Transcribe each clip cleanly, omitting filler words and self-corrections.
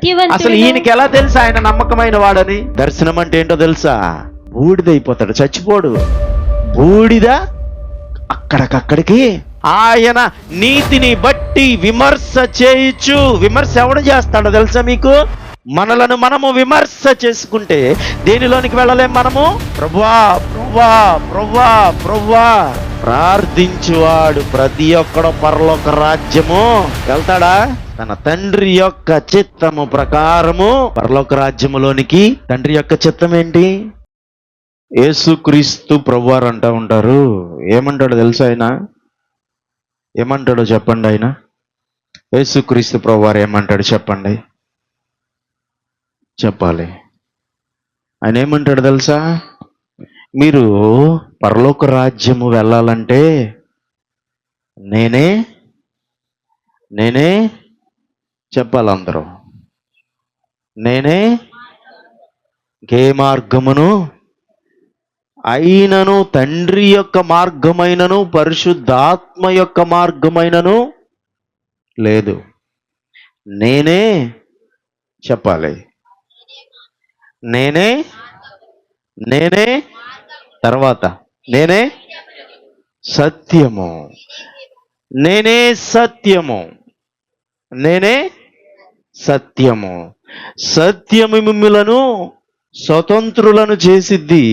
సత్యవంతుడు. అసలు ఈయనకి ఎలా తెలుసా ఆయన నమ్మకమైన వాడని? దర్శనం అంటే ఏంటో తెలుసా? బూడిదైపోతాడు, చచ్చిపోడు. బూడిద అక్కడికక్కడికి ఆయన నీతిని బట్టి విమర్శ చేయొచ్చు. విమర్శ ఎవడు చేస్తాడో తెలుసా మీకు? మనలను మనము విమర్శ చేసుకుంటే దేనిలోనికి వెళ్ళలేం మనము. ప్రభువా ప్రభువా ప్రభువా ప్రభువా ప్రార్థించువాడు ప్రతి ఒక్కడు పరలోక రాజ్యము వెళ్తాడా? తన తండ్రి యొక్క చిత్తము ప్రకారము పరలోక రాజ్యములోనికి. తండ్రి యొక్క చిత్తం ఏంటి? యేసుక్రీస్తు ప్రభువారు అంటూ ఉంటారు. ఏమంటాడో తెలుసా ఆయన? ఏమంటాడో చెప్పండి. ఆయన యేసుక్రీస్తు ప్రభువారు ఏమంటాడు చెప్పండి, చెప్పాలి. ఆయన ఏమంటాడు తెలుసా? మీరు పరలోక రాజ్యము వెళ్ళాలంటే నేనే చెప్పాలి అందరూ. నేనే ఏ మార్గమును అయినను, తండ్రి యొక్క మార్గమైనను, పరిశుద్ధాత్మ యొక్క మార్గమైనను లేదు. నేనే చెప్పాలి. నేనే తర్వాత నేనే సత్యము. నేనే సత్యము. నేనే సత్యము. సత్యము మిమ్ములను స్వతంత్రులను చేసిద్ది.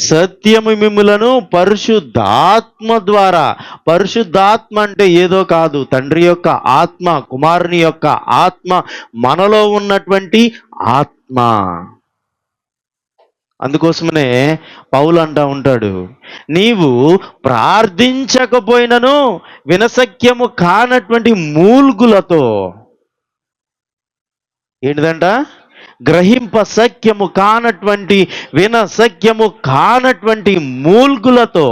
సత్యము మిమ్ములను పరిశుద్ధాత్మ ద్వారా. పరిశుద్ధాత్మ అంటే ఏదో కాదు, తండ్రి యొక్క ఆత్మ, కుమారుని యొక్క ఆత్మ, మనలో ఉన్నటువంటి ఆత్మ. అందుకోసమనే పౌలు అంటా ఉంటాడు, నీవు ప్రార్థించకపోయినను వినసఖ్యము కానటువంటి మూల్గులతో. ఏంటిదంట? గ్రహింప సఖ్యము కానటువంటి, వినసఖ్యము కానటువంటి మూల్గులతో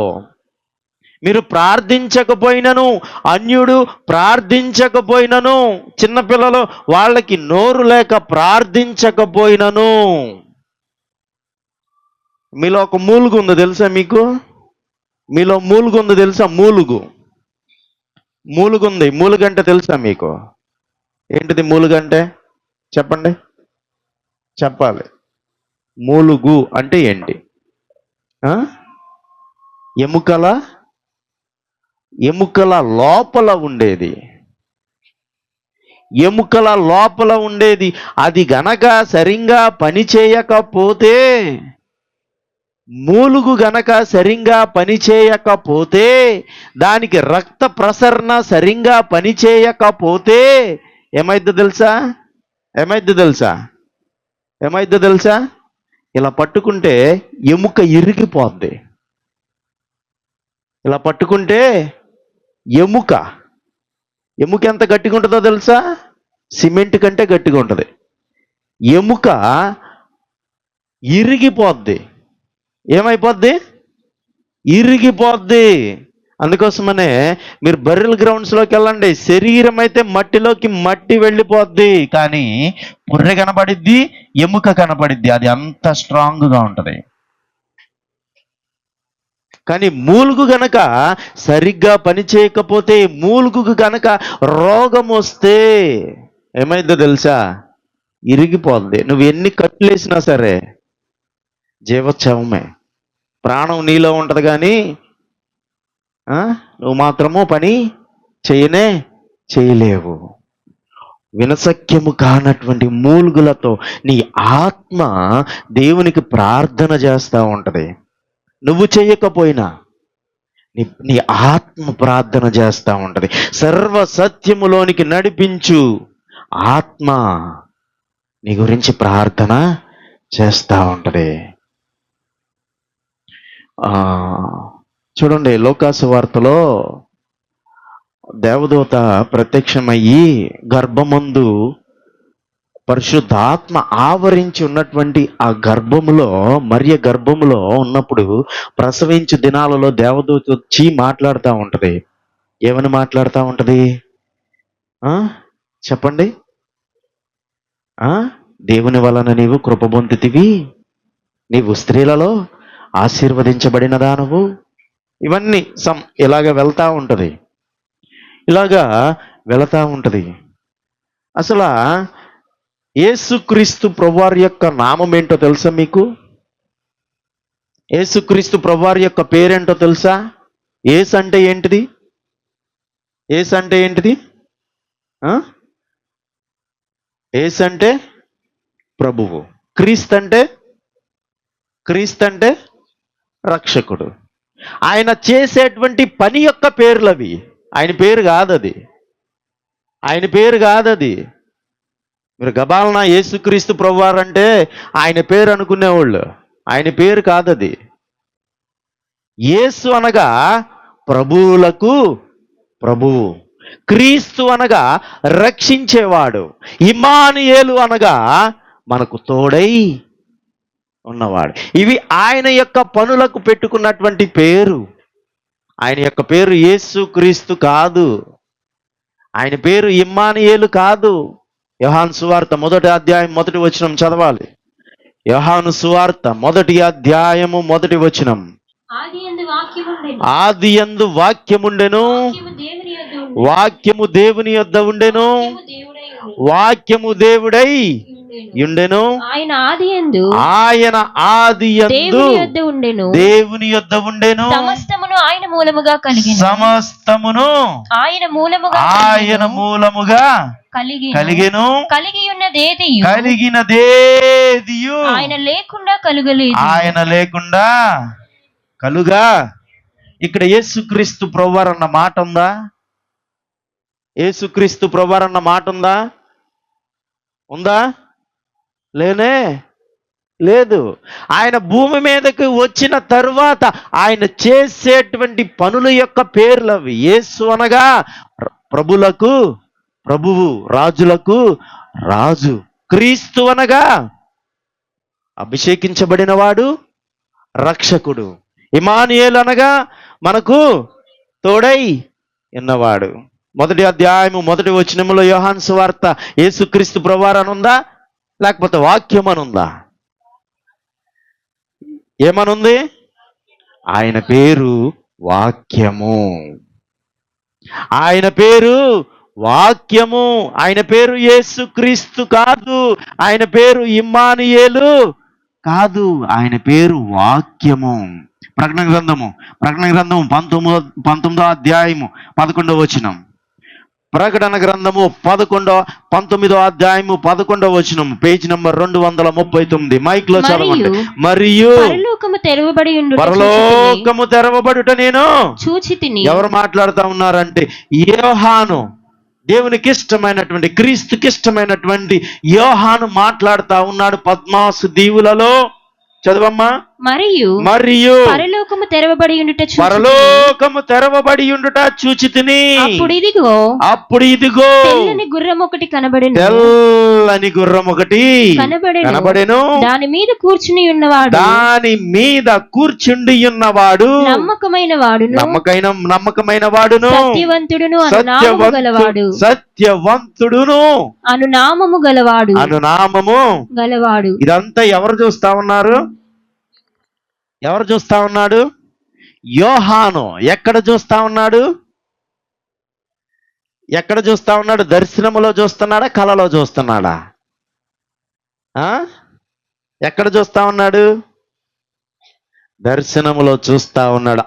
మీరు ప్రార్థించకపోయినను, అన్యుడు ప్రార్థించకపోయినను, చిన్నపిల్లలు వాళ్ళకి నోరు లేక ప్రార్థించకపోయినను. మీలో ఒక మూలుగు ఉందో తెలుసా మీకు? మీలో మూలుగు ఉందో తెలుసా? మూలుగుంది. మూలుగంటే తెలుసా మీకు? ఏంటిది మూలుగంటే? చెప్పండి, చెప్పాలి. మూలుగు అంటే ఏంటి? ఎముకల లోపల ఉండేది. ఎముకల లోపల ఉండేది. అది గనక సరిగ్గా పని చేయకపోతే, మూలుగు గనక సరిగ్గా పనిచేయకపోతే, దానికి రక్త ప్రసరణ సరిగ్గా పనిచేయకపోతే ఏమైద్దో తెలుసా? ఇలా పట్టుకుంటే ఎముక ఇరిగిపోద్ది. ఇలా పట్టుకుంటే ఎముక ఎంత గట్టిగా ఉంటుందో తెలుసా? సిమెంట్ కంటే గట్టిగా ఉంటుంది. ఎముక ఇరిగిపోద్ది. ఏమైపోద్ది? ఇరిగిపోద్ది. అందుకోసమనే మీరు బర్రెల్ గ్రౌండ్స్లోకి వెళ్ళండి, శరీరం అయితే మట్టిలోకి మట్టి వెళ్ళిపోద్ది, కానీ పుర్రె కనపడిద్ది, ఎముక కనపడిద్ది. అది అంత స్ట్రాంగ్గా ఉంటుంది. కానీ మూలుగు గనక సరిగ్గా పని చేయకపోతే, మూలుగు గనక రోగం వస్తే ఏమైందో తెలుసా? ఇరిగిపోద్ది. నువ్వు ఎన్ని కట్లేసినా సరే జీవోత్సవమే. ప్రాణం నీలో ఉంటుంది, కానీ నువ్వు మాత్రము పని చేయలేవు. వినసఖ్యము కానటువంటి మూలుగులతో నీ ఆత్మ దేవునికి ప్రార్థన చేస్తూ ఉంటుంది. నువ్వు చేయకపోయినా నీ ఆత్మ ప్రార్థన చేస్తూ ఉంటుంది. సర్వ సత్యములోనికి నడిపించు ఆత్మ నీ గురించి ప్రార్థన చేస్తూ ఉంటుంది. చూడండి, లోకాసు వార్తలో దేవదూత ప్రత్యక్షమయ్యి గర్భమందు పరిశుద్ధాత్మ ఆవరించి ఉన్నటువంటి ఆ గర్భములో, మరియ గర్భములో ఉన్నప్పుడు ప్రసవించు దినాలలో దేవదూత వచ్చి మాట్లాడుతూ ఉంటుంది. ఏమని మాట్లాడుతూ ఉంటుంది చెప్పండి? దేవుని వలన నీవు కృప పొందితివి, నీవు స్త్రీలలో ఆశీర్వదించబడిన దానవు. ఇవన్నీ ఇలాగ వెళ్తూ ఉంటుంది. అసలు యేసుక్రీస్తు ప్రభువారి యొక్క నామం ఏంటో తెలుసా మీకు? యేసుక్రీస్తు ప్రభువారి యొక్క పేరేంటో తెలుసా? యేసు అంటే ఏంటిది? యేసు అంటే ఏంటిది? ఆ? యేసు అంటే ప్రభువు. క్రీస్తు అంటే రక్షకుడు. ఆయన చేసేటువంటి పని యొక్క పేర్లు అవి. ఆయన పేరు కాదది. మీరు గబాలన యేసుక్రీస్తు ప్రభువారు అంటే ఆయన పేరు అనుకునేవాళ్ళు. ఆయన పేరు కాదది. యేసు అనగా ప్రభువులకు ప్రభువు, క్రీస్తు అనగా రక్షించేవాడు, ఇమ్మానుయేలు అనగా మనకు తోడై ఉన్నవాడు. ఇవి ఆయన యొక్క పనులకు పెట్టుకున్నటువంటి పేరు. ఆయన యొక్క పేరు యేసుక్రీస్తు కాదు. ఆయన పేరు ఇమ్మానుయేలు కాదు. యోహాను సువార్త 1వ అధ్యాయం 1వ వచనం చదవాలి. యోహాను సువార్త 1వ అధ్యాయము 1వ వచనం. ఆదియందు వాక్యముండెను, వాక్యము దేవుని యొద్ద ఉండెను, వాక్యము దేవుడై ఉండెను, ఆయన ఆదియందు దేవుని యొద్ద ఉండెను, సమస్తమును ఆయన మూలముగా కలిగెను, కలిగినదేదియు ఆయన లేకుండా కలుగా. ఇక్కడ యేసుక్రీస్తు ప్రభువారు అన్న మాట ఉందా? యేసుక్రీస్తు ప్రభువారు అన్న మాట ఉందా? లేదు. ఆయన భూమి మీదకి వచ్చిన తరువాత ఆయన చేసేటువంటి పనుల యొక్క పేర్లు అవి. యేసు అనగా ప్రభులకు ప్రభువు, రాజులకు రాజు. క్రీస్తు అనగా అభిషేకించబడినవాడు, రక్షకుడు. ఇమ్మానుయేలు అనగా మనకు తోడై ఉన్నవాడు. 1వ అధ్యాయము 1వ వచనములో యోహాను సువార్త యేసుక్రీస్తు ప్రభువారు అనుందా? లేకపోతే వాక్యం అనుందా? ఏమనుంది? ఆయన పేరు వాక్యము. ఆయన పేరు వాక్యము. ఆయన పేరు యేసుక్రీస్తు కాదు. ఆయన పేరు ఇమ్మానుయేలు కాదు. ఆయన పేరు వాక్యము. ప్రకటన గ్రంథము 19వ అధ్యాయము 11వ వచనం. ప్రకటన గ్రంథము 19వ అధ్యాయము 11వ వచనం, పేజీ నంబర్ 239. మైక్ లో చదవండి. మరియు పరలోకము తెరవబడుట నేను చూచితిని. ఎవరు మాట్లాడుతా ఉన్నారంటే యోహాను, దేవునికి ఇష్టమైనటువంటి, క్రీస్తుకి ఇష్టమైనటువంటి యోహాను మాట్లాడుతా ఉన్నాడు. పద్మాసు దీవులలో చదవమ్మా. మరియు పరలోకము తెరవబడి ఉండుట చూచితిని. అప్పుడు ఇదిగో తెల్లని గుర్రం ఒకటి కనబడెను. దాని మీద కూర్చుని ఉన్నవాడు నమ్మకమైన వాడును సత్యవంతుడును అనునామము గలవాడు. ఇదంతా ఎవరు చూస్తా ఉన్నారు? ఎవరు చూస్తా ఉన్నాడు? యోహాను. ఎక్కడ చూస్తా ఉన్నాడు? దర్శనములో చూస్తున్నాడా? కలలో చూస్తున్నాడా? ఎక్కడ చూస్తా ఉన్నాడు? దర్శనములో చూస్తా ఉన్నాడు.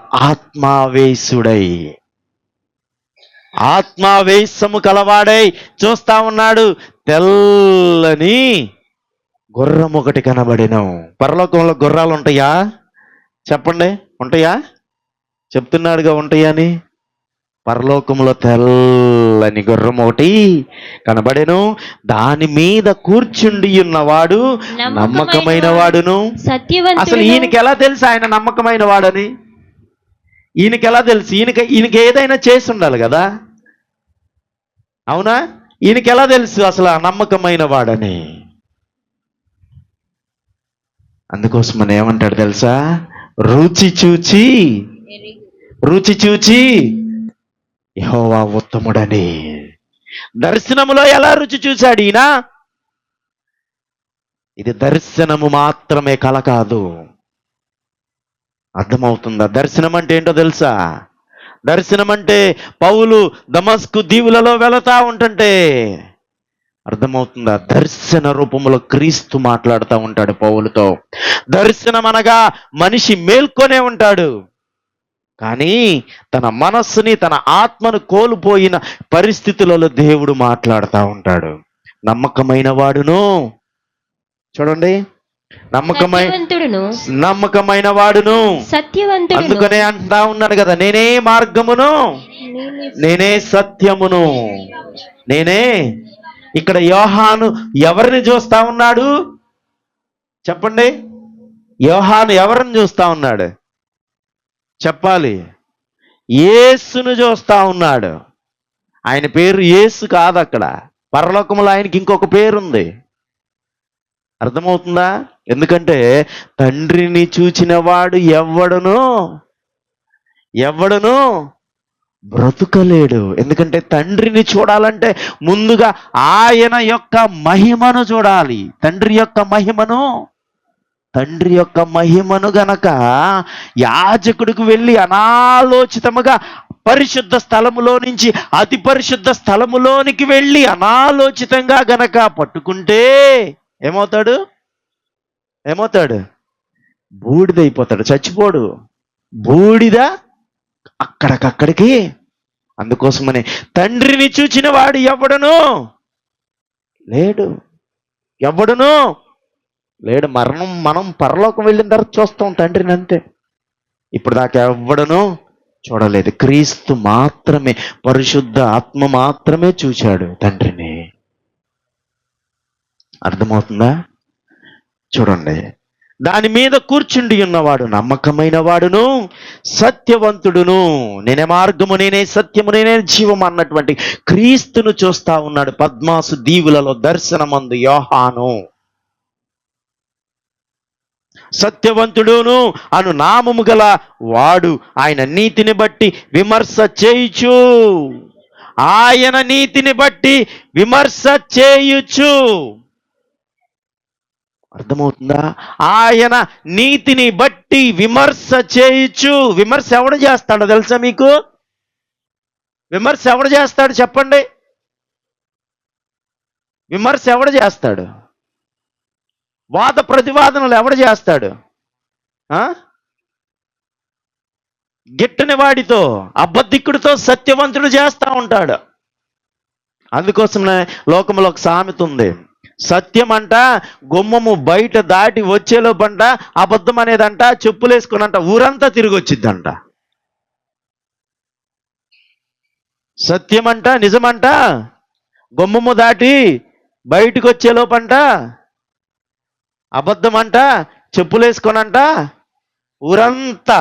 ఆత్మావేశము కలవాడై చూస్తా ఉన్నాడు. తెల్లని గుర్రం ఒకటి కనబడెను. పరలోకంలో గుర్రాలు ఉంటాయా? చెప్పండి, ఉంటాయా? చెప్తున్నాడుగా ఉంటాయా అని. పరలోకంలో తెల్లని గుర్రం ఒకటి కనబడెను. దాని మీద కూర్చుండి ఉన్నవాడు నమ్మకమైన వాడును. అసలు ఈయనకి ఎలా తెలుసు ఆయన నమ్మకమైన వాడని? ఈయనకి ఎలా తెలుసు? ఈయనకి ఏదైనా చేసి ఉండాలి కదా, అవునా? ఈయనకి ఎలా తెలుసు అసలు ఆ నమ్మకమైన వాడని? అందుకోసం మనం ఏమంటాడు తెలుసా? రుచి చూచి యెహోవా ఉత్తముడని. దర్శనములో ఎలా రుచి చూశాడు ఈయన? ఇది దర్శనము మాత్రమే, కల కాదు. అర్థమవుతుందా? దర్శనం అంటే ఏంటో తెలుసా? దర్శనం అంటే పౌలు దమస్కు దీవులలో వెళతా ఉంటుంటే అర్థమవుతుందా? దర్శన రూపంలో క్రీస్తు మాట్లాడుతూ ఉంటాడు పౌలుతో. దర్శనం అనగా మనిషి మేల్కొనే ఉంటాడు, కానీ తన మనస్సుని తన ఆత్మను కోల్పోయిన పరిస్థితులలో దేవుడు మాట్లాడుతూ ఉంటాడు. నమ్మకమైన వాడును, చూడండి, నమ్మకమైన వాడును సత్యవంతుడును. అందుకనే అంటా ఉన్నాడు కదా, నేనే మార్గమును, నేనే సత్యమును, నేనే. ఇక్కడ యోహాను ఎవరిని చూస్తా ఉన్నాడు చెప్పండి? యోహాను ఎవరిని చూస్తా ఉన్నాడు చెప్పాలి? యేసును చూస్తా ఉన్నాడు. ఆయన పేరు యేసు కాదు, అక్కడ పరలోకములో ఆయనకి ఇంకొక పేరుంది. అర్థమవుతుందా? ఎందుకంటే తండ్రిని చూచిన వాడు ఎవడను బ్రతుకలేడు. ఎందుకంటే తండ్రిని చూడాలంటే ముందుగా ఆయన యొక్క మహిమను చూడాలి. తండ్రి యొక్క మహిమను గనక యాజకుడికి వెళ్ళి అనాలోచితముగా పరిశుద్ధ స్థలములో నుంచి అతి పరిశుద్ధ స్థలములోనికి వెళ్ళి అనాలోచితంగా గనక పట్టుకుంటే ఏమవుతాడు? బూడిదైపోతాడు, చచ్చిపోడు. బూడిద అక్కడికక్కడికి. అందుకోసమని తండ్రిని చూచిన వాడు ఎవడును లేడు. మనం పరలోకం వెళ్ళిన తర్వాత చూస్తాం తండ్రిని, అంతే. ఇప్పుడు దాకా ఎవ్వడను చూడలేదు. క్రీస్తు మాత్రమే, పరిశుద్ధ ఆత్మ మాత్రమే చూశాడు తండ్రిని. అర్థమవుతుందా? చూడండి, దాని మీద కూర్చుండి ఉన్నవాడు నమ్మకమైన వాడును సత్యవంతుడును, నేనే మార్గము, నేనే సత్యము, నేనే జీవము అన్నటువంటి క్రీస్తును చూస్తా ఉన్నాడు. పద్మాసు దీవులలో దర్శనమందు యోహాను. సత్యవంతుడును అను నామము గల వాడు ఆయన నీతిని బట్టి విమర్శ చేయుచు, ఆయన నీతిని బట్టి విమర్శ చేయుచు. అర్థమవుతుందా? ఆయన నీతిని బట్టి విమర్శ చేయుచు. విమర్శ ఎవడు చేస్తాడో తెలుసా మీకు? విమర్శ ఎవడు చేస్తాడు చెప్పండి? విమర్శ ఎవడు చేస్తాడు? వాద ప్రతివాదనలు ఎవడు చేస్తాడు? గిట్టని వాడితో, అబద్ధికుడితో సత్యవంతుడు చేస్తూ ఉంటాడు. అందుకోసమే లోకంలో ఒక సామెత ఉంది, సత్యం అంట గుమ్మము బయట దాటి వచ్చేలోపంట, అబద్ధం అనేదంట చెప్పులేసుకున్నంట ఊరంతా తిరిగి వచ్చిద్దంట. సత్యం అంట, నిజమంట గుమ్మము దాటి బయటకు వచ్చేలోపంట, అబద్ధం అంట చెప్పులేసుకొనంట ఊరంతా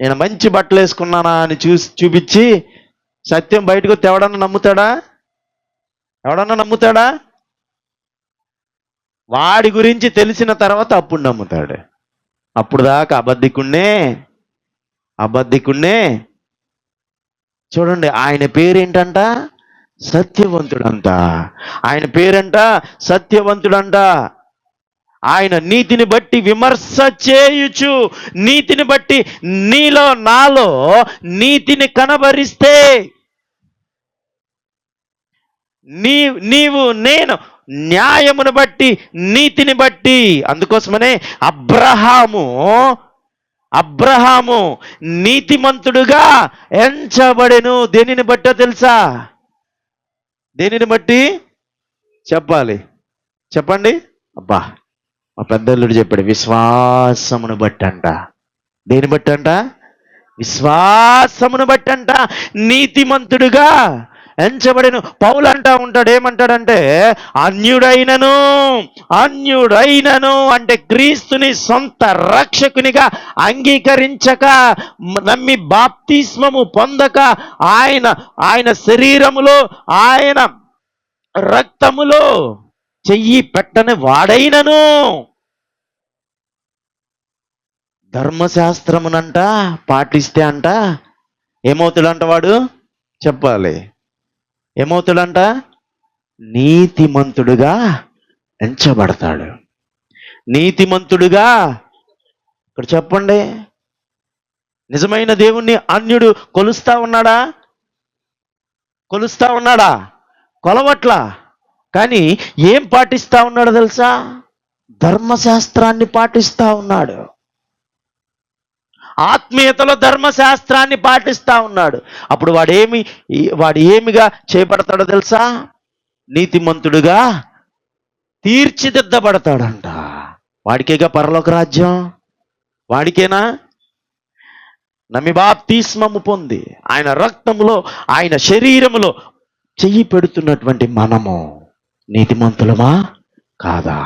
నేను మంచి బట్టలు వేసుకున్నానా అని చూపించి సత్యం బయటకు వస్తే ఎవడన్నా నమ్ముతాడా? వాడి గురించి తెలిసిన తర్వాత అప్పుడు నమ్ముతాడు. అప్పుడు దాకా అబద్ధికుణ్ణే. చూడండి, ఆయన పేరేంటంట? సత్యవంతుడంట. ఆయన పేరంట సత్యవంతుడంట. ఆయన నీతిని బట్టి విమర్శ చేయుచు, నీతిని బట్టి నీలో నాలో నీతిని కనబరిస్తే నీవు నేను న్యాయమును బట్టి నీతిని బట్టి. అందుకోసమనే అబ్రహాము నీతిమంతుడుగా ఎంచబడెను. దేనిని బట్టో తెలుసా? దేనిని బట్టి చెప్పండి. అబ్బా, మా పెద్దల్లుడు చెప్పాడు, విశ్వాసమును బట్టంట. దేని బట్టంట? విశ్వాసమును బట్టంట నీతిమంతుడుగా ఎంచబడెను. పౌలు అంటా ఉంటాడు, ఏమంటాడంటే అన్యుడైనను అంటే క్రీస్తుని సొంత రక్షకునిగా అంగీకరించక, నమ్మి బాప్తిస్మము పొందక, ఆయన శరీరములో ఆయన రక్తములో చెయ్యి పెట్టని వాడైనను ధర్మశాస్త్రమునంట పాటిస్తే అంట ఏమవుతాడంట వాడు? చెప్పాలి. ఏమవుతాడంట? నీతిమంతుడుగా ఎంచబడతాడు. నీతిమంతుడుగా. ఇక్కడ చెప్పండి, నిజమైన దేవుణ్ణి అన్యుడు కొలుస్తా ఉన్నాడా? కొలవట్లా. కానీ ఏం పాటిస్తా ఉన్నాడో తెలుసా? ధర్మశాస్త్రాన్ని పాటిస్తా ఉన్నాడు. ఆత్మీయతలో ధర్మశాస్త్రాన్ని పాటిస్తా ఉన్నాడు. అప్పుడు వాడు ఏమిగా చేపడతాడో తెలుసా? నీతిమంతుడుగా తీర్చిదిద్దబడతాడంట. వాడికేగా పరలోక రాజ్యం, వాడికేనా? నమ్మి బాప్తిస్మము పొంది ఆయన రక్తములో, ఆయన శరీరములో చెయ్యి పెడుతున్నటువంటి మనము నీతిమంతులమా కాదా?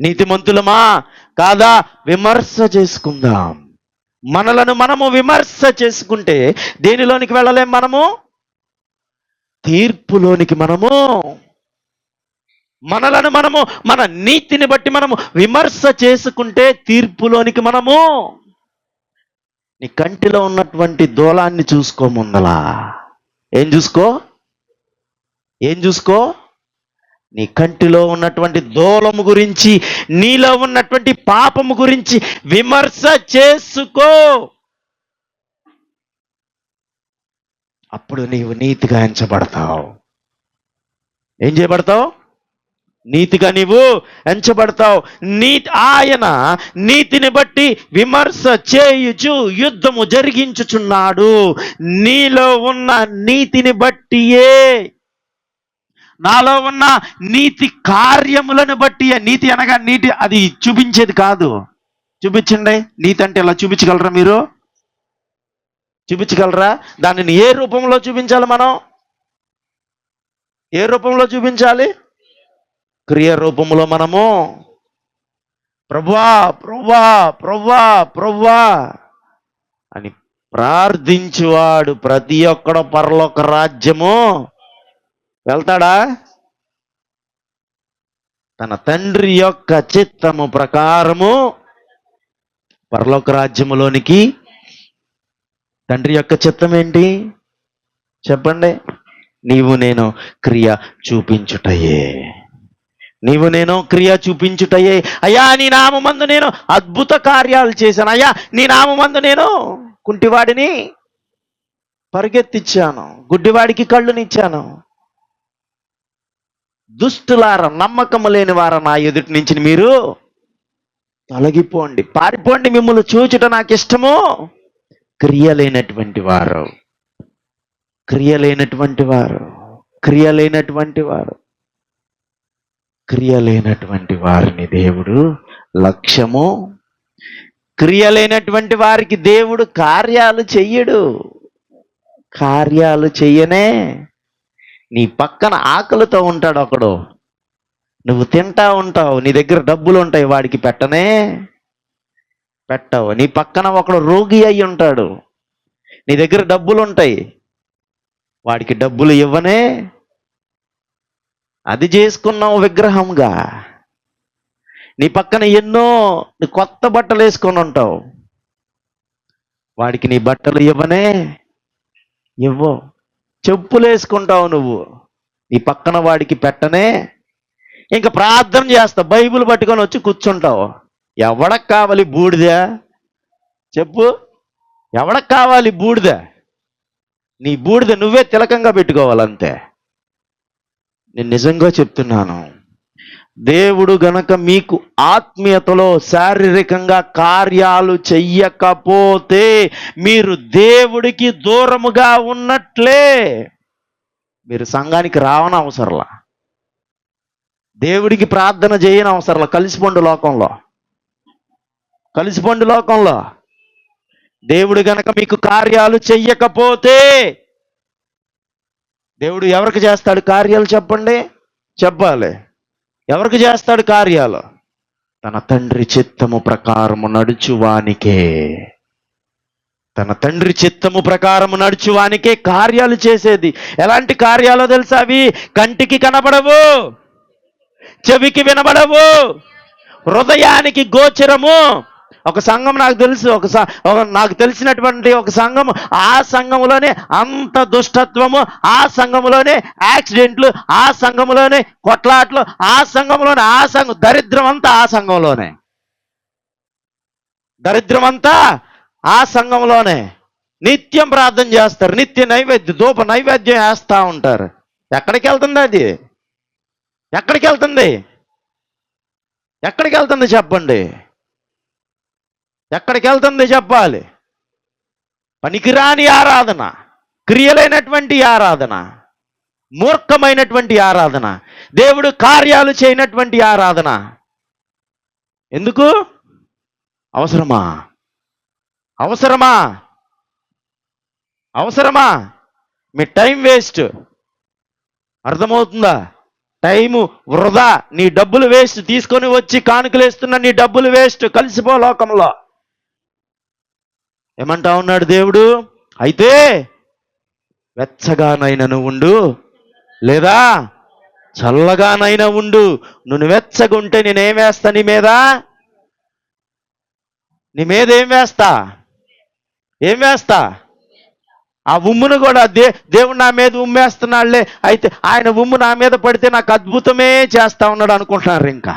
నీతిమంతులమా కాదా? విమర్శ చేసుకుందాం. మనలను మనము విమర్శ చేసుకుంటే దేనిలోనికి వెళ్ళలేం? మనము తీర్పులోనికి. మనలను మనము, మన నీతిని బట్టి మనము విమర్శ చేసుకుంటే తీర్పులోనికి మనము. నీ కంటిలో ఉన్నటువంటి దూలాన్ని చూసుకో. ముందలా ఏం చూసుకో? నీ కంటిలో ఉన్నటువంటి దూలము గురించి, నీలో ఉన్నటువంటి పాపము గురించి విమర్శ చేసుకో. అప్పుడు నీవు నీతిగా ఎంచబడతావు. ఏం చేయబడతావు? నీతిగా నీవు ఎంచబడతావు. ఆయన నీతిని బట్టి విమర్శ చేయుచు యుద్ధము జరిగించుచున్నాడు. నీలో ఉన్న నీతిని బట్టియే, నాలో ఉన్న నీతి కార్యములను బట్టి. నీతి అనగా నీతి అది చూపించేది కాదు. చూపించండి. నీతి అంటే ఇలా చూపించగలరా? మీరు చూపించగలరా? దానిని ఏ రూపంలో చూపించాలి? మనం ఏ రూపంలో చూపించాలి? క్రియ రూపంలో మనము ప్రభువా ప్రభువా ప్రభువా ప్రభువా అని ప్రార్థించువాడు ప్రతి ఒక్కడు పరలోక రాజ్యము వెళ్తాడా? తన తండ్రి యొక్క చిత్తము ప్రకారము పరలోక రాజ్యములోనికి. తండ్రి యొక్క చిత్తం ఏంటి చెప్పండి? నీవు నేను క్రియ చూపించుటయే. అయ్యా నీ నామమందు నేను అద్భుత కార్యాలు చేశాను. అయ్యా నీ నామమందు నేను కుంటివాడిని పరిగెత్తిచ్చాను, గుడ్డివాడికి కళ్ళునిచ్చాను. దుష్టులార, నమ్మకము లేని వార, నా ఎదుటి నుంచి మీరు తొలగిపోండి, పారిపోండి. మిమ్మల్ని చూచుట నాకు ఇష్టము. క్రియలేనటువంటి వారిని దేవుడు లక్ష్యము. క్రియలేనటువంటి వారికి దేవుడు కార్యాలు చెయ్యడు. కార్యాలు చెయ్యనే. నీ పక్కన ఆకలితో ఉంటాడు ఒకడు, నువ్వు తింటా ఉంటావు, నీ దగ్గర డబ్బులు ఉంటాయి, వాడికి పెట్టవు. నీ పక్కన ఒకడు రోగి అయి ఉంటాడు, నీ దగ్గర డబ్బులు ఉంటాయి, వాడికి డబ్బులు ఇవ్వనే. అది చేసుకున్నావు విగ్రహంగా. నీ పక్కన ఎన్నో కొత్త బట్టలు వేసుకొని ఉంటావు, వాడికి నీ బట్టలు ఇవ్వవు. చెప్పులు వేసుకుంటావు నువ్వు, నీ పక్కన వాడికి పెట్టనే. ఇంకా ప్రార్థన చేస్తావు, బైబిల్ పట్టుకొని వచ్చి కూర్చుంటావు. ఎవడకు కావాలి బూడిద? చెప్పు, ఎవడకు కావాలి బూడిద? నీ బూడిద నువ్వే తిలకంగా పెట్టుకోవాలంతే. నేను నిజంగా చెప్తున్నాను, దేవుడు గనక మీకు ఆత్మీయతలో శారీరకంగా కార్యాలు చెయ్యకపోతే మీరు దేవుడికి దూరముగా ఉన్నట్లే. మీరు సంఘానికి రావని అవసరంలా, దేవుడికి ప్రార్థన చేయని అవసరంలా. కలిసిపోండి లోకంలో. దేవుడు గనక మీకు కార్యాలు చెయ్యకపోతే, దేవుడు ఎవరికి చేస్తాడు కార్యాలు? చెప్పాలి. ఎవరికి చేస్తాడు కార్యాలు? తన తండ్రి చిత్తము ప్రకారము నడుచువానికే కార్యాలు చేసేది. ఎలాంటి కార్యాలు తెలుసా? అవి కంటికి కనబడవు, చెవికి వినబడవు, హృదయానికి గోచరము. ఒక సంఘం నాకు తెలుసు, నాకు తెలిసినటువంటి ఒక సంఘం, ఆ సంఘంలోనే అంత దుష్టత్వము, ఆ సంఘంలోనే యాక్సిడెంట్లు, ఆ సంఘంలోనే కొట్లాట్లు, ఆ సంఘంలోనే దరిద్రం అంతా ఆ సంఘంలోనే. నిత్యం ప్రార్థన చేస్తారు, నిత్య నైవేద్యం, ధూప నైవేద్యం వేస్తూ ఉంటారు. ఎక్కడికి వెళ్తుంది అది? ఎక్కడికి వెళ్తుంది? ఎక్కడికి వెళ్తుంది చెప్పండి? ఎక్కడికి వెళ్తుంది చెప్పాలి? పనికిరాని ఆరాధన, క్రియలైనటువంటి ఆరాధన, మూర్ఖమైనటువంటి ఆరాధన, దేవుడు కార్యాలు చేయనటువంటి ఆరాధన. ఎందుకు? అవసరమా? అవసరమా? అవసరమా? మీ టైం వేస్ట్. అర్థమవుతుందా? టైము వృధా, నీ డబ్బులు వేస్ట్. తీసుకొని వచ్చి కానుకలేస్తున్న నీ డబ్బులు వేస్ట్. కలిసిపో లోకంలో. ఏమంటా ఉన్నాడు దేవుడు? అయితే వెచ్చగానైనా ఉండు, లేదా చల్లగానైనా ఉండు. నువ్వు వెచ్చగుంటే నేనేం వేస్తా నీ మీద? నీ మీద ఏం వేస్తా? ఏం వేస్తా? ఆ ఉమ్మును కూడా దేవుడు నా మీద ఉమ్మేస్తున్నాడులే, అయితే ఆయన ఉమ్ము నా మీద పడితే నాకు అద్భుతమే చేస్తా ఉన్నాడు అనుకుంటున్నారు. ఇంకా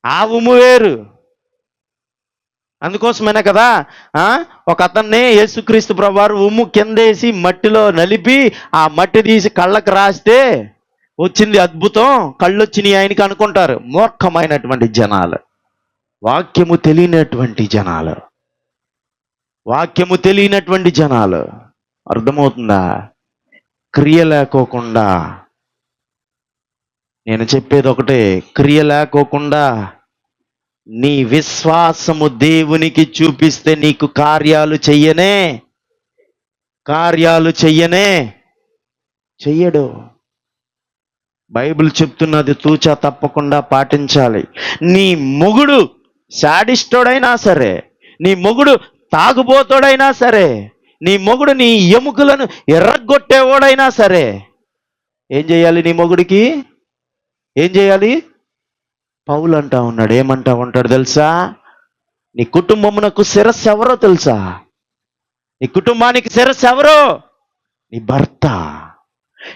ఆ ఉమ్ము వేరు. అందుకోసమేనే కదా ఒక అతన్ని యేసుక్రీస్తు ప్రభువారు ఉమ్ము కిందేసి మట్టిలో నలిపి ఆ మట్టి తీసి కళ్ళకు రాస్తే వచ్చింది అద్భుతం, కళ్ళు వచ్చినాయి ఆయనకి అనుకుంటారు. మూర్ఖమైనటువంటి జనాలు, వాక్యము తెలియనటువంటి జనాలు, వాక్యము తెలియనటువంటి జనాలు. అర్థమవుతుందా? క్రియ లేకోకుండా, నేను చెప్పేది ఒకటే, క్రియ లేకోకుండా నీ విశ్వాసము దేవునికి చూపిస్తే నీకు కార్యాలు చెయ్యడు. బైబిల్ చెప్తున్నది తూచా తప్పకుండా పాటించాలి. నీ మొగుడు శాడిస్టోడైనా సరే, నీ మొగుడు తాగుబోతోడైనా సరే, నీ మొగుడు నీ ఎముకలను ఎర్రగొట్టేవాడైనా సరే, ఏం చేయాలి? నీ మొగుడికి ఏం చేయాలి? పౌలు అంటా ఉన్నాడు. ఏమంటా ఉంటాడు తెలుసా? నీ కుటుంబమునకు శిరస్సు ఎవరో తెలుసా? నీ కుటుంబానికి శిరస్సు ఎవరో? నీ భర్త.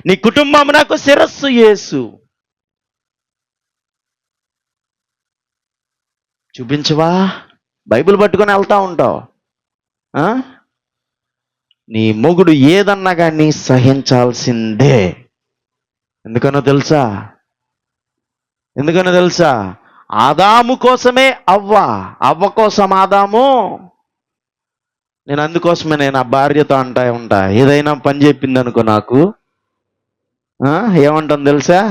నీ కుటుంబమునకు శిరస్సు యేసు. చూపించవా? బైబిల్ పట్టుకొని వెళ్తా ఉంటావు. నీ మొగుడు ఏదన్నా కానీ సహించాల్సిందే. ఎందుకనో తెలుసా? ఆదాము కోసమే అవ్వ కోసం ఆదాము. అందుకోసమే నేను ఆ భార్యతో ఉంటా, ఏదైనా పని చెప్పింది అనుకో నాకు ఏమంటాను తెలుసా?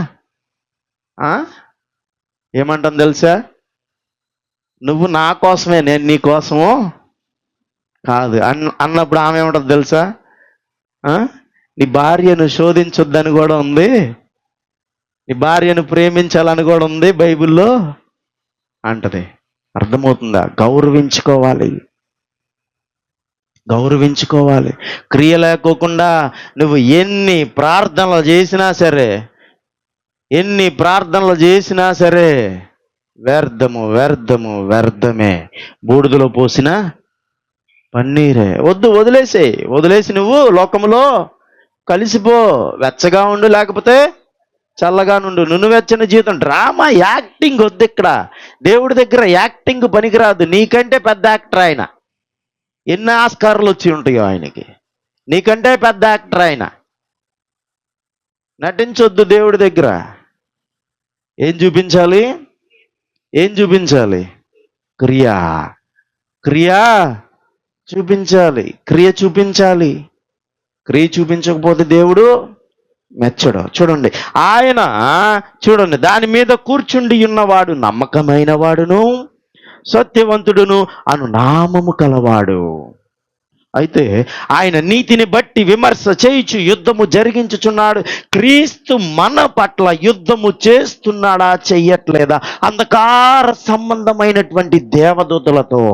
ఏమంటాను తెలుసా? నువ్వు నా కోసమే, నేను నీ కోసము కాదు అన్నప్పుడు ఆమె ఏమంటుంది తెలుసా? నీ భార్యను శోధించొద్దని కూడా ఉంది, నీ భార్యను ప్రేమించాలని కూడా ఉంది బైబిల్లో అంటది. అర్థమవుతుందా? గౌరవించుకోవాలి. క్రియ లేకోకుండా నువ్వు ఎన్ని ప్రార్థనలు చేసినా సరే వ్యర్థమే. బూడిదలో పోసిన పన్నీరే. వదిలేసి నువ్వు లోకములో కలిసిపో. వెచ్చగా ఉండు, లేకపోతే చల్లగా నుండు. నువ్వెచ్చని జీవితం. డ్రామా, యాక్టింగ్ వద్దు ఇక్కడ. దేవుడి దగ్గర యాక్టింగ్ పనికిరాదు. నీకంటే పెద్ద యాక్టర్ ఆయన. ఎన్ని ఆస్కార్లు వచ్చి ఉంటాయో ఆయనకి. నీకంటే పెద్ద యాక్టర్ ఆయన. నటించొద్దు దేవుడి దగ్గర. ఏం చూపించాలి? క్రియ చూపించాలి. క్రియ చూపించకపోతే దేవుడు మెచ్చడు. చూడండి, ఆయన దాని మీద కూర్చుండి ఉన్నవాడు నమ్మకమైన వాడును సత్యవంతుడును అను నామము కలవాడు. అయితే ఆయన నీతిని బట్టి విమర్శ చేయుచు యుద్ధము జరిగించుచున్నాడు. క్రీస్తు మన పట్ల యుద్ధము చేస్తున్నాడా, చెయ్యట్లేదా? అంధకార సంబంధమైనటువంటి దేవదూతలతో,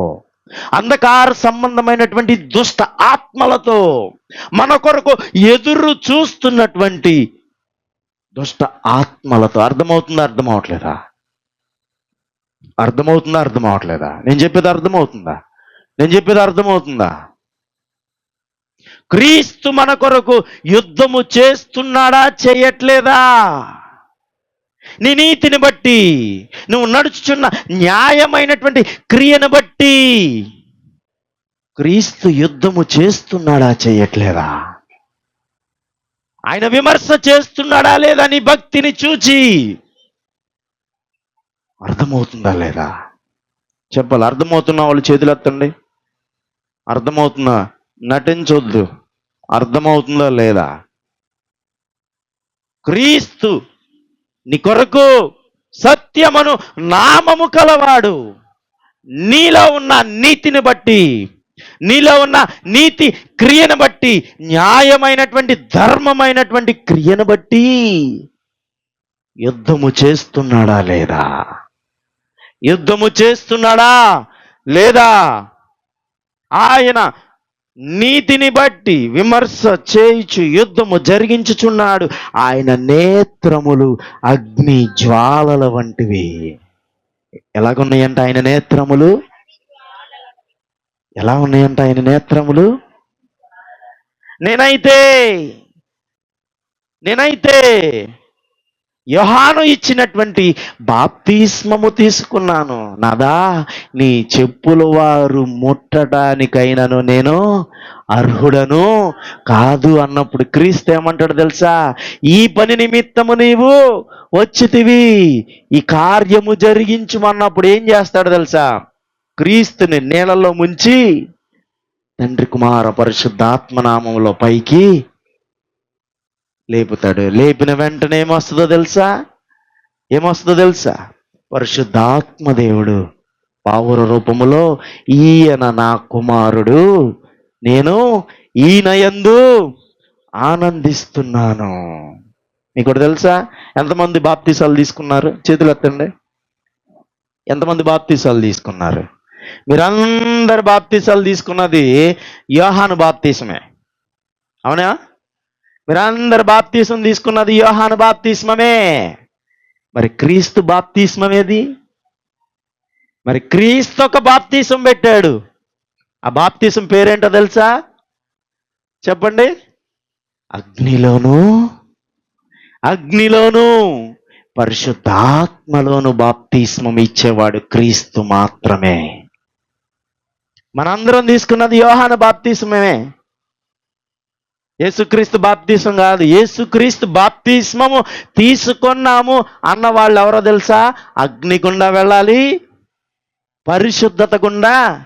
అంధకార సంబంధమైనటువంటి దుష్ట ఆత్మలతో, మన కొరకు ఎదురు చూస్తున్నటువంటి దుష్ట ఆత్మలతో. అర్థమవుతుందా? అర్థమవుతుందా? నేను చెప్పేది అర్థమవుతుందా? క్రీస్తు మన కొరకు యుద్ధము చేస్తున్నాడా, చేయట్లేదా? నీ నీతిని బట్టి, నువ్వు నడుచుచున్న న్యాయమైనటువంటి క్రియను బట్టి క్రీస్తు యుద్ధము చేస్తున్నాడా, చేయట్లేదా? ఆయన విమర్శ చేస్తున్నాడా లేదా నీ భక్తిని చూచి అర్థమవుతుందా లేదా చెప్పాలి. అర్థమవుతున్న వాళ్ళు చేతులు ఎత్తండి. అర్థమవుతుందా? నటించొద్దు. అర్థమవుతుందా లేదా? క్రీస్తు నీ కొరకు సత్యమను నామము కలవాడు. నీలో ఉన్న నీతిని బట్టి, నీలో ఉన్న నీతి క్రియను బట్టి, న్యాయమైనటువంటి ధర్మమైనటువంటి క్రియను బట్టి యుద్ధము చేస్తున్నాడా లేదా? యుద్ధము చేస్తున్నాడా లేదా? ఆయన నీతిని బట్టి విమర్శ చేయుచు యుద్ధము జరిగించుచున్నాడు. ఆయన నేత్రములు అగ్ని జ్వాలల వంటివి. ఎలాగున్నాయంట ఆయన నేత్రములు? ఎలా ఉన్నాయంట ఆయన నేత్రములు? నేనైతే యోహాను ఇచ్చినటువంటి బాప్తిస్మము తీసుకున్నాను. నాదా, నీ చెప్పుల వారు ముట్టడానికైనను నేను అర్హుడను కాదు అన్నప్పుడు క్రీస్తు ఏమంటాడు తెలుసా? ఈ పని నిమిత్తము నీవు వచ్చితివి, ఈ కార్యము జరిగించుమన్నప్పుడు ఏం చేస్తాడు తెలుసా? క్రీస్తుని నీళ్ళలో ముంచి తండ్రి కుమార పరిశుద్ధాత్మ నామములో పైకి లేపుతాడు. లేపిన వెంటనే ఏమొస్తుందో తెలుసా? పరిశుద్ధాత్మ దేవుడు పావుర రూపములో, ఈయన నా కుమారుడు, నేను ఈయన యందు ఆనందిస్తున్నాను. మీకు కూడా తెలుసా? ఎంతమంది బాప్తీసాలు తీసుకున్నారు? చేతులు ఎత్తండి. ఎంతమంది బాప్తీసాలు తీసుకున్నారు? మీరందరు బాప్తీసాలు తీసుకున్నది యోహాను బాప్తీసమే, అవునా? మీరందరు బాప్తీసం తీసుకున్నది యోహాను బాప్తీస్మమే. మరి క్రీస్తు బాప్తీస్మం ఏది? మరి క్రీస్తు ఒక బాప్తీసం పెట్టాడు. ఆ బాప్తీసం పేరేంటో తెలుసా? చెప్పండి. అగ్నిలోను పరిశుద్ధాత్మలోను బాప్తీస్మం ఇచ్చేవాడు క్రీస్తు మాత్రమే. మనందరం తీసుకున్నది యోహాను బాప్తీసమే, యేసుక్రీస్తు బాప్తీసం కాదు. యేసుక్రీస్తు బాప్తీస్మము తీసుకున్నాము అన్న వాళ్ళు ఎవరో తెలుసా? అగ్ని గుండా వెళ్ళాలి, పరిశుద్ధత గుండా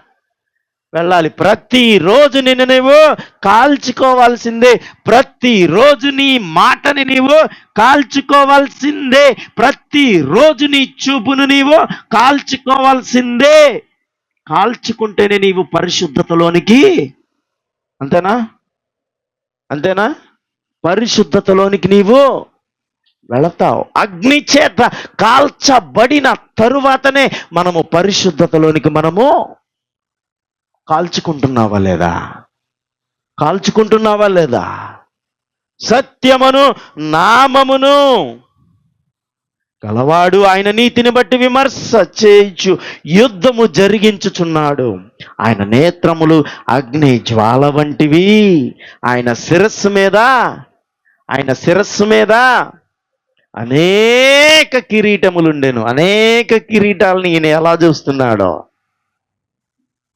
వెళ్ళాలి. ప్రతిరోజు నిన్ను నీవు కాల్చుకోవాల్సిందే. ప్రతిరోజు నీ మాటని నీవు కాల్చుకోవాల్సిందే. ప్రతిరోజు నీ చూపును నీవు కాల్చుకోవాల్సిందే. కాల్చుకుంటేనే నీవు పరిశుద్ధతలోనికి, అంతేనా? పరిశుద్ధతలోనికి నీవు వెళతావు. అగ్ని చేత కాల్చబడిన తరువాతనే మనము పరిశుద్ధతలోనికి మనము కాల్చుకుంటున్నావా లేదా? సత్యమును నామమును గలవాడు ఆయన నీతిని బట్టి విమర్శ చేయించు యుద్ధము జరిగించుచున్నాడు. ఆయన నేత్రములు అగ్ని జ్వాల వంటివి. ఆయన శిరస్సు మీద అనేక కిరీటములుండెను. అనేక కిరీటాలను ఈయన ఎలా చూస్తున్నాడో,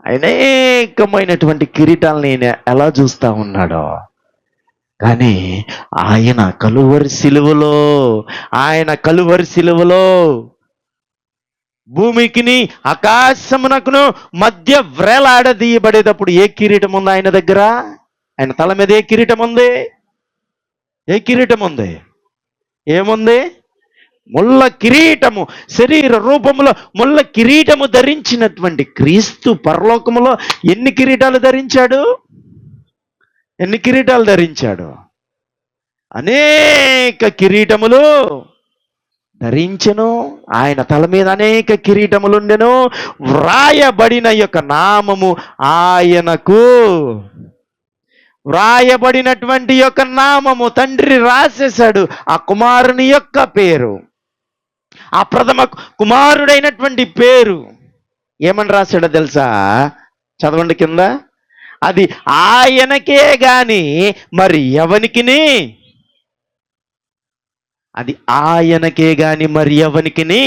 అనేకమైనటువంటి కిరీటాలను ఈయన ఎలా చూస్తా ఉన్నాడో. కానీ ఆయన కలువరి సిలువలో భూమికిని ఆకాశమునకును మధ్య వ్రేలాడదీయబడేటప్పుడు ఏ కిరీటం ఉంది ఆయన దగ్గర? ఆయన తల మీద ఏ కిరీటం ఉంది? ఏముంది? ముళ్ళ కిరీటము. శరీర రూపములో ముళ్ళ కిరీటము ధరించినటువంటి క్రీస్తు పరలోకములో ఎన్ని కిరీటాలు ధరించాడు? అనేక కిరీటములు ధరించెను. ఆయన తల మీద అనేక కిరీటములుండెను. వ్రాయబడిన యొక్క నామము ఆయనకు, వ్రాయబడినటువంటి యొక్క నామము తండ్రి రాసేశాడు. ఆ కుమారుని యొక్క పేరు, ఆ ప్రథమ కుమారుడైనటువంటి పేరు ఏమని రాశాడో తెలుసా? చదవండి కింద. అది ఆయనకే గాని మరి ఎవనికిని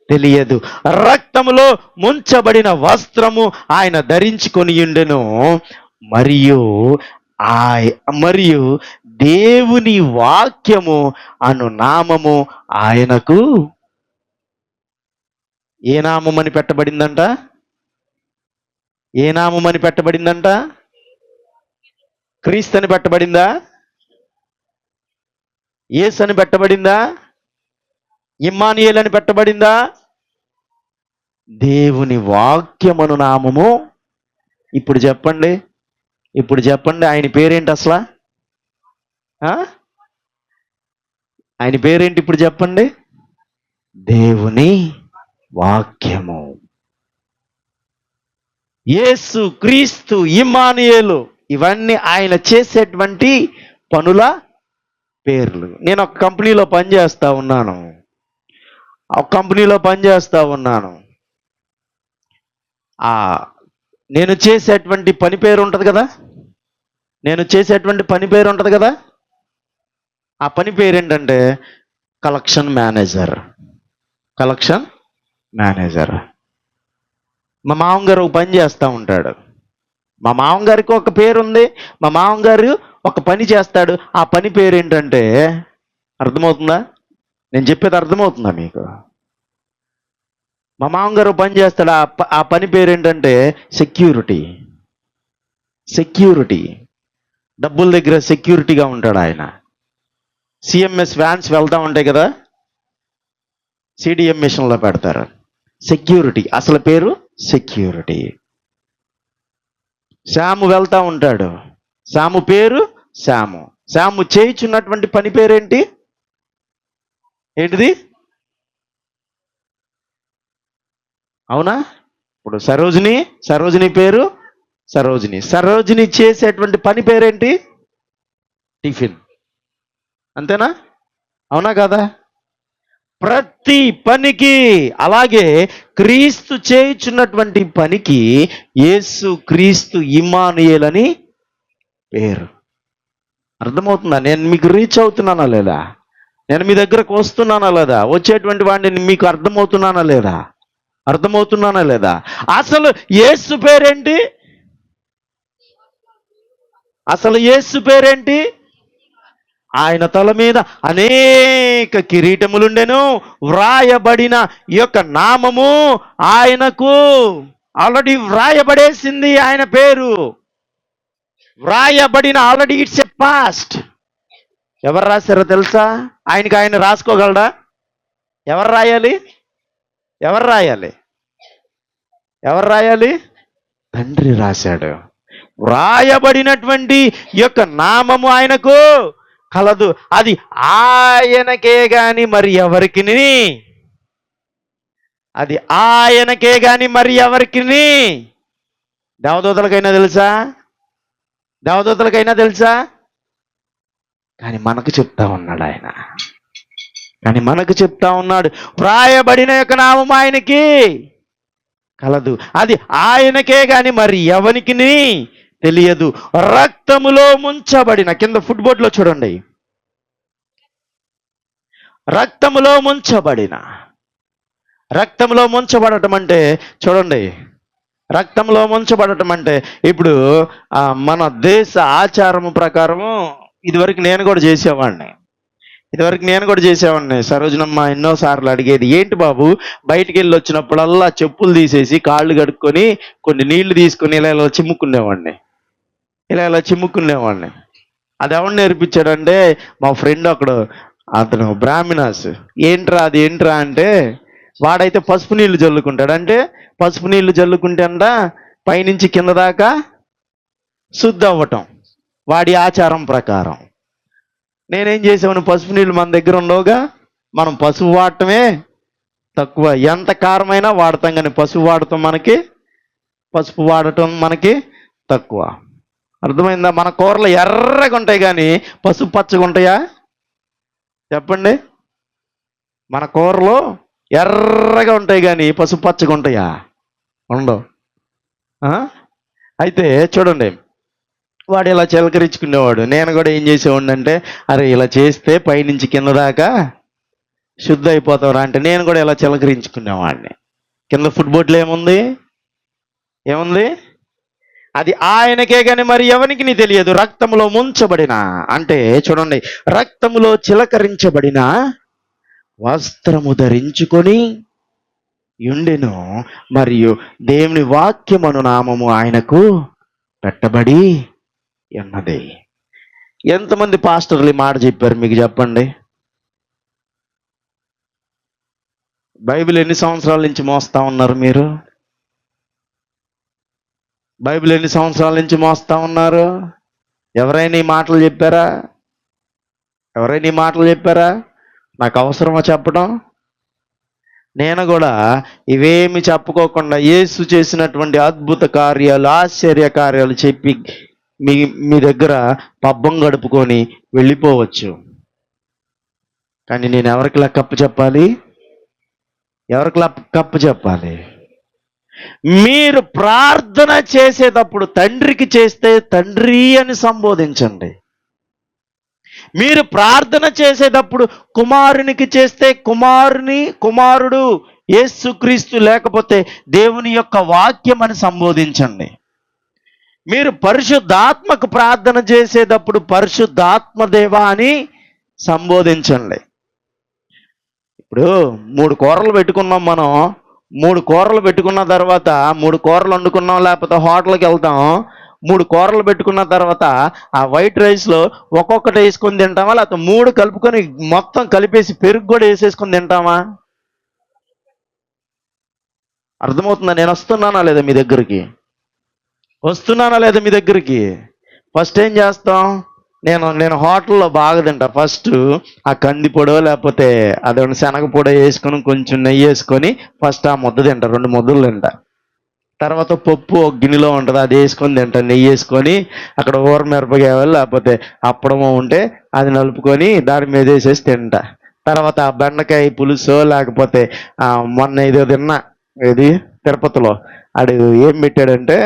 తెలియదు. రక్తములో ముంచబడిన వస్త్రము ఆయన ధరించుకొని ఉండెను. మరియు దేవుని వాక్యము అను నామము ఆయనకు ఏ నామమని పెట్టబడిందంట? ఏ నామమని పెట్టబడిందంట? క్రీస్తు అని పెట్టబడిందా? యేసు అని పెట్టబడిందా? ఇమ్మానుయేలు అని పెట్టబడిందా? దేవుని వాక్యమను నామము. ఇప్పుడు చెప్పండి, ఆయన పేరేంటి అసలు? ఆయన పేరేంటి ఇప్పుడు చెప్పండి? దేవుని వాక్యము. యేసు క్రీస్తు ఇమ్మానుయేలు ఇవన్నీ ఆయన చేసేటువంటి పనుల పేర్లు. నేను ఒక కంపెనీలో పనిచేస్తా ఉన్నాను. నేను చేసేటువంటి పని పేరు ఉంటుంది కదా. ఆ పని పేరు ఏంటంటే కలెక్షన్ మేనేజర్. మా మామగారు ఒక పని చేస్తూ ఉంటాడు. మా మామగారికి ఒక పేరు ఉంది. మా మామగారు ఒక పని చేస్తాడు. ఆ పని పేరు ఏంటంటే, అర్థమవుతుందా? నేను చెప్పేది అర్థమవుతుందా మీకు? మా మామగారు పని చేస్తాడు. ఆ పని పేరు ఏంటంటే సెక్యూరిటీ. డబ్బుల దగ్గర సెక్యూరిటీగా ఉంటాడు ఆయన. సిఎంఎస్ వ్యాన్స్ వెళ్తా ఉంటాయి కదా, సిడిఎం మిషన్లో పెడతారు. సెక్యూరిటీ, అసలు పేరు సెక్యూరిటీ. శాము వెళ్తా ఉంటాడు. శాము పేరు శాము చేయుచున్నటువంటి పని పేరేంటి? ఏంటిది? అవునా? ఇప్పుడు సరోజిని పేరు సరోజిని చేసేటువంటి పని పేరేంటి? టిఫిన్. అంతేనా? అవునా కదా? ప్రతి పనికి. అలాగే క్రీస్తు చేయుచున్నటువంటి పనికి యేసు క్రీస్తు ఇమ్మానుయేలు అని పేరు. అర్థమవుతుందా? నేను మీకు రీచ్ అవుతున్నానా లేదా? నేను మీ దగ్గరకు వస్తున్నానా లేదా? వచ్చేటువంటి వాడిని మీకు అర్థమవుతున్నానా లేదా? అసలు యేసు పేరేంటి? ఆయన తల మీద అనేక కిరీటములుండెను. వ్రాయబడిన ఈ యొక్క నామము ఆయనకు ఆల్రెడీ వ్రాయబడేసింది. ఆయన పేరు వ్రాయబడిన, ఆల్రెడీ ఇట్స్ ఎ పాస్ట్. ఎవరు రాశారో తెలుసా? ఆయన రాసుకోగలడా? ఎవరు రాయాలి? తండ్రి రాశాడు. వ్రాయబడినటువంటి యొక్క నామము ఆయనకు కలదు. అది ఆయనకే గాని మరి ఎవరికి దేవదూతలకైనా తెలుసా? కానీ మనకు చెప్తా ఉన్నాడు వ్రాయబడిన యొక్క నామం ఆయనకి కలదు. అది ఆయనకే గాని మరి ఎవరికి తెలియదు. రక్తములో ముంచబడిన, కింద ఫుట్బోర్డ్లో చూడండి, రక్తములో ముంచబడటం అంటే చూడండి, రక్తంలో ముంచబడటం అంటే ఇప్పుడు మన దేశ ఆచారము ప్రకారము ఇదివరకు నేను కూడా చేసేవాడిని. సరోజనమ్మ ఎన్నోసార్లు అడిగేది, ఏంటి బాబు బయటికి వెళ్ళి వచ్చినప్పుడల్లా చెప్పులు తీసేసి కాళ్ళు కడుక్కొని కొన్ని నీళ్లు తీసుకొని ఇలా చిమ్ముకునేవాడిని. అది ఎవరు నేర్పించాడంటే మా ఫ్రెండ్ అతను బ్రాహ్మినాస్. ఏంట్రా అంటే వాడైతే పసుపు నీళ్లు జల్లుకుంటాడు. అంటే పసుపు నీళ్లు జల్లుకుంటే అంట పైనుంచి కింద దాకా శుద్ధి అవ్వటం వాడి ఆచారం ప్రకారం. నేనేం చేసామని, పసుపు నీళ్ళు మన దగ్గర ఉండవుగా, మనం పసుపు వాడటమే తక్కువ. ఎంత కారమైనా వాడతాం కానీ పసుపు వాడటం మనకి తక్కువ. అర్థమైందా? మన కూరలు ఎర్రగా ఉంటాయి కానీ పసుపు పచ్చగా ఉంటాయా? చెప్పండి. మన కూరలు ఎర్రగా ఉంటాయి కానీ పసుపు పచ్చగా ఉంటాయా? ఉండవు. అయితే చూడండి, వాడు ఇలా చిలకరించుకునేవాడు. నేను కూడా ఏం చేసేవాడిని అంటే, అరే ఇలా చేస్తే పైనుంచి కింద దాకా శుద్ధ అయిపోతావురా అంటే నేను కూడా ఇలా చిలకరించుకునేవాడిని. కింద ఫుట్బోర్డ్లో ఏముంది? అది ఆయనకే గాని మరి ఎవరికి నీ తెలియదు. రక్తములో ముంచబడిన అంటే చూడండి, రక్తములో చిలకరించబడిన వస్త్రము ధరించుకొని యుండెను, మరియు దేవుని వాక్యమను నామము ఆయనకు పెట్టబడి ఉన్నది. ఎంతమంది పాస్టర్లు ఈ మాట చెప్పారు మీకు చెప్పండి? బైబిల్ ఎన్ని సంవత్సరాల నుంచి మోస్తా ఉన్నారు మీరు? బైబిల్ ఎన్ని సంవత్సరాల నుంచి మోస్తా ఉన్నారు? ఎవరైనా ఈ మాటలు చెప్పారా? ఎవరైనా ఈ మాటలు చెప్పారా? నాకు అవసరమా చెప్పడం? నేను కూడా ఇవేమి చెప్పుకోకుండా యేసు చేసినటువంటి అద్భుత కార్యాలు, ఆశ్చర్య కార్యాలు చెప్పి మీ మీ దగ్గర పబ్బం గడుపుకొని వెళ్ళిపోవచ్చు. కానీ నేను ఎవరికి లెక్కప్ప చెప్పాలి? ఎవరికి లెక్కప్ప చెప్పాలి? మీరు ప్రార్థన చేసేటప్పుడు తండ్రికి చేస్తే తండ్రి అని సంబోధించండి. మీరు ప్రార్థన చేసేటప్పుడు కుమారునికి చేస్తే కుమారుడు యేసుక్రీస్తు లేకపోతే దేవుని యొక్క వాక్యం అని సంబోధించండి. మీరు పరిశుద్ధాత్మకు ప్రార్థన చేసేటప్పుడు పరిశుద్ధాత్మ దేవా అని సంబోధించండి. ఇప్పుడు 3 కూరలు పెట్టుకున్నాం మనం. 3 కూరలు పెట్టుకున్న తర్వాత 3 కూరలు వండుకున్నాం, లేకపోతే హోటల్కి వెళ్తాం. 3 కూరలు పెట్టుకున్న తర్వాత ఆ వైట్ రైస్లో ఒక్కొక్కటి వేసుకొని తింటామా, లేకపోతే 3 కలుపుకొని మొత్తం కలిపేసి పెరుగు కూడా వేసేసుకొని తింటామా? అర్థమవుతుందా? నేను వస్తున్నానా లేదా మీ దగ్గరికి? వస్తున్నానా లేదా మీ దగ్గరికి? ఫస్ట్ ఏం చేస్తాం? నేను హోటల్లో బాగా తింటా. ఫస్ట్ ఆ కందిపొడో లేకపోతే అదేమన్నా శనగపొడో వేసుకొని కొంచెం నెయ్యి వేసుకొని ఫస్ట్ ఆ ముద్ద తింటా, 2 ముద్దలు తింటా. తర్వాత పప్పు ఒక గిన్నెలో ఉంటుంది, అది వేసుకొని తింటా, నెయ్యి వేసుకొని. అక్కడ ఊరమిరపకాయ లేకపోతే అప్పడమో ఉంటే అది నలుపుకొని దాని మీద వేసేసి తింటా. తర్వాత ఆ బెండకాయ పులుసో లేకపోతే మొన్న ఏదో తిన్నా, ఇది తిరుపతిలో ఆడు ఏం పెట్టాడంటే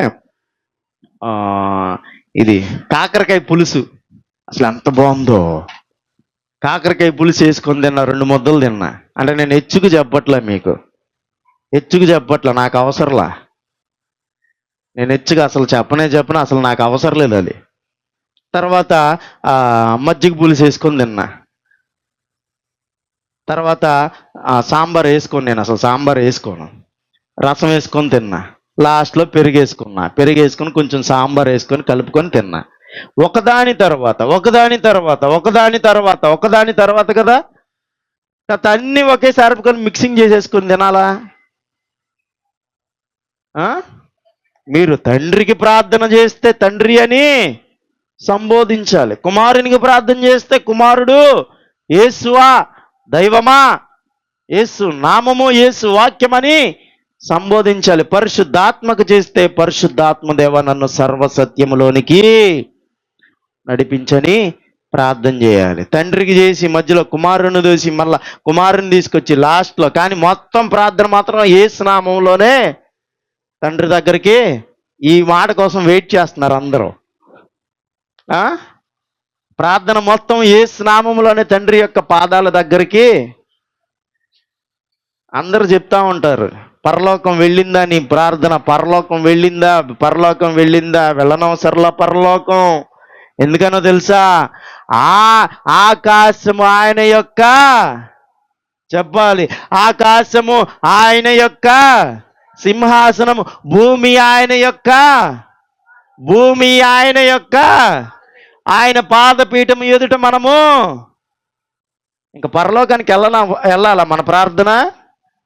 ఇది కాకరకాయ పులుసు. అసలు ఎంత బాగుందో! కాకరకాయ పులుసు వేసుకొని తిన్నా, 2 ముద్దలు తిన్నా. అంటే నేను హెచ్చుకు చెప్పట్లా, మీకు హెచ్చుకు చెప్పట్లా, నాకు అవసరంలా. నేను హెచ్చుగా అసలు చెప్పను, అసలు నాకు అవసరం లేదు అది. తర్వాత మజ్జిగ పులుసు వేసుకొని తిన్నా. తర్వాత సాంబార్ వేసుకొని, నేను అసలు సాంబార్ వేసుకోను, రసం వేసుకొని తిన్నా. లాస్ట్లో పెరుగు వేసుకొని కొంచెం సాంబార్ వేసుకొని కలుపుకొని తిన్నా. ఒకదాని తర్వాత కదా, అన్నీ ఒకేసారి మిక్సింగ్ చేసేసుకొని తినాలా? మీరు తండ్రికి ప్రార్థన చేస్తే తండ్రి అని సంబోధించాలి. కుమారునికి ప్రార్థన చేస్తే కుమారుడు, యేసువా దైవమా, యేసు నామము, యేసు వాక్యమని సంబోధించాలి. పరిశుద్ధాత్మకు చేస్తే పరిశుద్ధాత్మ దేవ నన్ను సర్వసత్యములోనికి నడిపించని ప్రార్థన చేయాలి. తండ్రికి చేసి మధ్యలో కుమారుని దోసి మళ్ళా కుమారుని తీసుకొచ్చి లాస్ట్లో, కానీ మొత్తం ప్రార్థన మాత్రం యేసు నామంలోనే తండ్రి దగ్గరికి. ఈ మాట కోసం వెయిట్ చేస్తున్నారు అందరూ. ప్రార్థన మొత్తం యేసు నామంలోనే తండ్రి యొక్క పాదాల దగ్గరికి అందరూ చెప్తా ఉంటారు. పరలోకం వెళ్ళిందా నీ ప్రార్థన? పరలోకం వెళ్ళిందా? వెళ్ళనవసరంలా పరలోకం. ఎందుకనో తెలుసా? ఆకాశము ఆయన యొక్క, చెప్పాలి, ఆకాశము ఆయన యొక్క సింహాసనము, భూమి ఆయన యొక్క ఆయన పాదపీఠం ఎదుట మనము ఇంకా పరలోకానికి వెళ్ళాలా? మన ప్రార్థన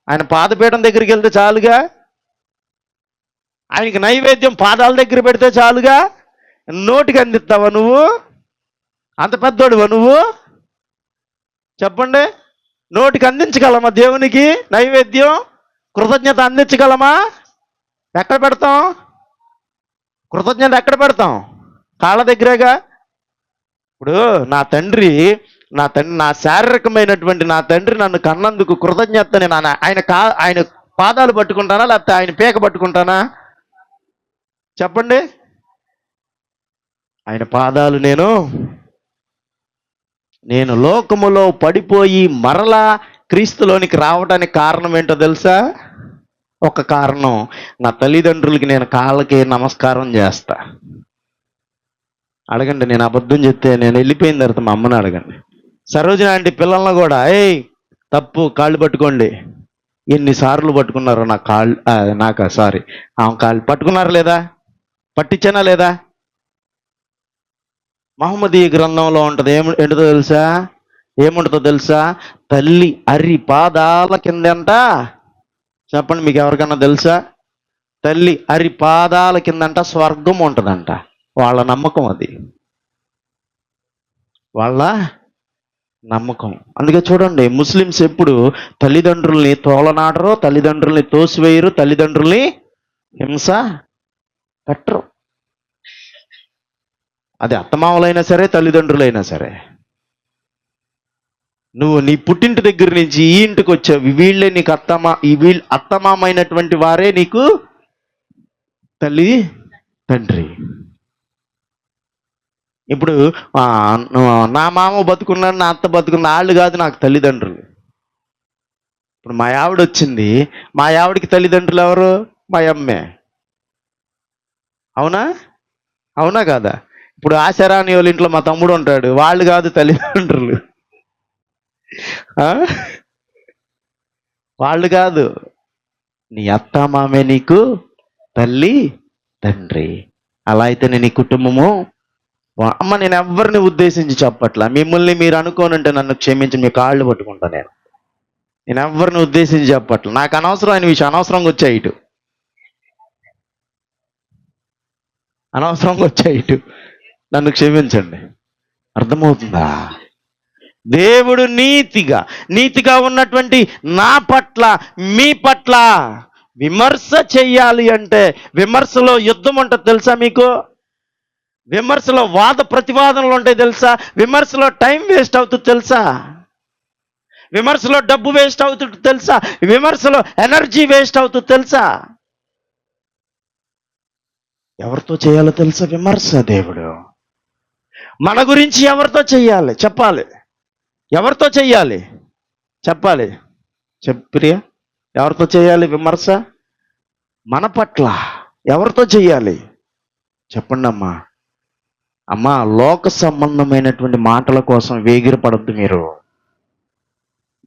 ఆయన పాదపీఠం దగ్గరికి వెళ్తే చాలుగా. ఆయనకి నైవేద్యం పాదాల దగ్గర పెడితే చాలుగా. నోటికి అందిస్తావా నువ్వు? అంత పెద్దోడువా నువ్వు? చెప్పండి. నోటికి అందించగలమా దేవునికి నైవేద్యం? కృతజ్ఞత అందించగలమా? ఎక్కడ పెడతాం కృతజ్ఞత? ఎక్కడ పెడతాం? కాళ్ళ దగ్గరేగా. ఇప్పుడు నా తండ్రి నా శారీరకమైనటువంటి నా తండ్రి నన్ను కన్నందుకు కృతజ్ఞత నేను ఆయన పాదాలు పట్టుకుంటానా, లేకపోతే ఆయన పీక పట్టుకుంటానా? చెప్పండి. ఆయన పాదాలు. నేను లోకములో పడిపోయి మరలా క్రీస్తులోనికి రావడానికి కారణం ఏంటో తెలుసా? ఒక కారణం, నా తల్లిదండ్రులకి నేను కాళ్ళకి నమస్కారం చేస్తా. అడగండి, నేను అబద్ధం చెప్తే నేను వెళ్ళిపోయిన తర్వాత మా అమ్మని అడగండి. సరోజన ఆంటీ పిల్లలను కూడా, ఏయ్ తప్పు, కాళ్ళు పట్టుకోండి. ఎన్నిసార్లు పట్టుకున్నారో నా కాళ్ళు, సారీ, ఆమె కాళ్ళు పట్టుకున్నారా లేదా? పట్టించానా లేదా? మహమ్మదీయ గ్రంథంలో ఉంటుంది, ఏంటో తెలుసా? ఏముంటుందో తెలుసా? తల్లి అరి పాదాల కిందంట. చెప్పండి, మీకు ఎవరికన్నా తెలుసా? తల్లి అరి పాదాల కిందంట స్వర్గం ఉంటుందంట. వాళ్ళ నమ్మకం అది, వాళ్ళ నమ్మకం. అందుకే చూడండి, ముస్లిమ్స్ ఎప్పుడు తల్లిదండ్రుల్ని తోలనాడరు, తల్లిదండ్రుల్ని తోసివేయరు, తల్లిదండ్రుల్ని హింస పెట్టరు. అది అత్తమామలైనా సరే, తల్లిదండ్రులైనా సరే. నువ్వు నీ పుట్టింటి దగ్గర నుంచి ఈ ఇంటికి వచ్చావు, వీళ్ళే నీకు అత్తమామైనటువంటి వారే నీకు తల్లి తండ్రి. ఇప్పుడు నా మామ బతుకున్నాడు, నా అత్త బతుకున్నా, వాళ్ళు కాదు నాకు తల్లిదండ్రులు. ఇప్పుడు మా ఆవిడ వచ్చింది, మా ఆవిడకి తల్లిదండ్రులు ఎవరు? మా అమ్మే. అవునా? అవునా కాదా? ఇప్పుడు ఆశారాణి వాళ్ళ ఇంట్లో మా తమ్ముడు ఉంటాడు, వాళ్ళు కాదు తల్లిదండ్రులు. వాళ్ళు కాదు, నీ అత్త మామే నీకు తల్లి తండ్రి. అలా అయితేనే నీ కుటుంబము. అమ్మ, నేను ఎవరిని ఉద్దేశించి చెప్పట్లా, మిమ్మల్ని మీరు అనుకోనంటే నన్ను క్షమించి మీ కాళ్ళు పట్టుకుంటా. నేను ఎవరిని ఉద్దేశించి చెప్పట్లా, నాకు అనవసరమైన విషయం, అనవసరంగా వచ్చా ఇటు, అనవసరంగా వచ్చా ఇటు, నన్ను క్షమించండి. అర్థమవుతుందా? దేవుడు నీతిగా ఉన్నటువంటి నా పట్ల, మీ పట్ల విమర్శ చెయ్యాలి అంటే, విమర్శలో యుద్ధం ఉంటుంది తెలుసా మీకు? విమర్శలో వాద ప్రతివాదనలు ఉంటాయి తెలుసా? విమర్శలో టైం వేస్ట్ అవుతుంది తెలుసా? విమర్శలో డబ్బు వేస్ట్ అవుతుంది తెలుసా? విమర్శలో ఎనర్జీ వేస్ట్ అవుతుంది తెలుసా? ఎవరితో చేయాలో తెలుసా విమర్శ? దేవుడు మన గురించి ఎవరితో చెయ్యాలి చెప్పాలి. ఎవరితో చెయ్యాలి చెప్పాలి. ప్రియా, ఎవరితో చేయాలి విమర్శ? మన పట్ల ఎవరితో చెయ్యాలి చెప్పండి అమ్మా. అమ్మా, లోక సంబంధమైనటువంటి మాటల కోసం వేగిరపడద్దు మీరు.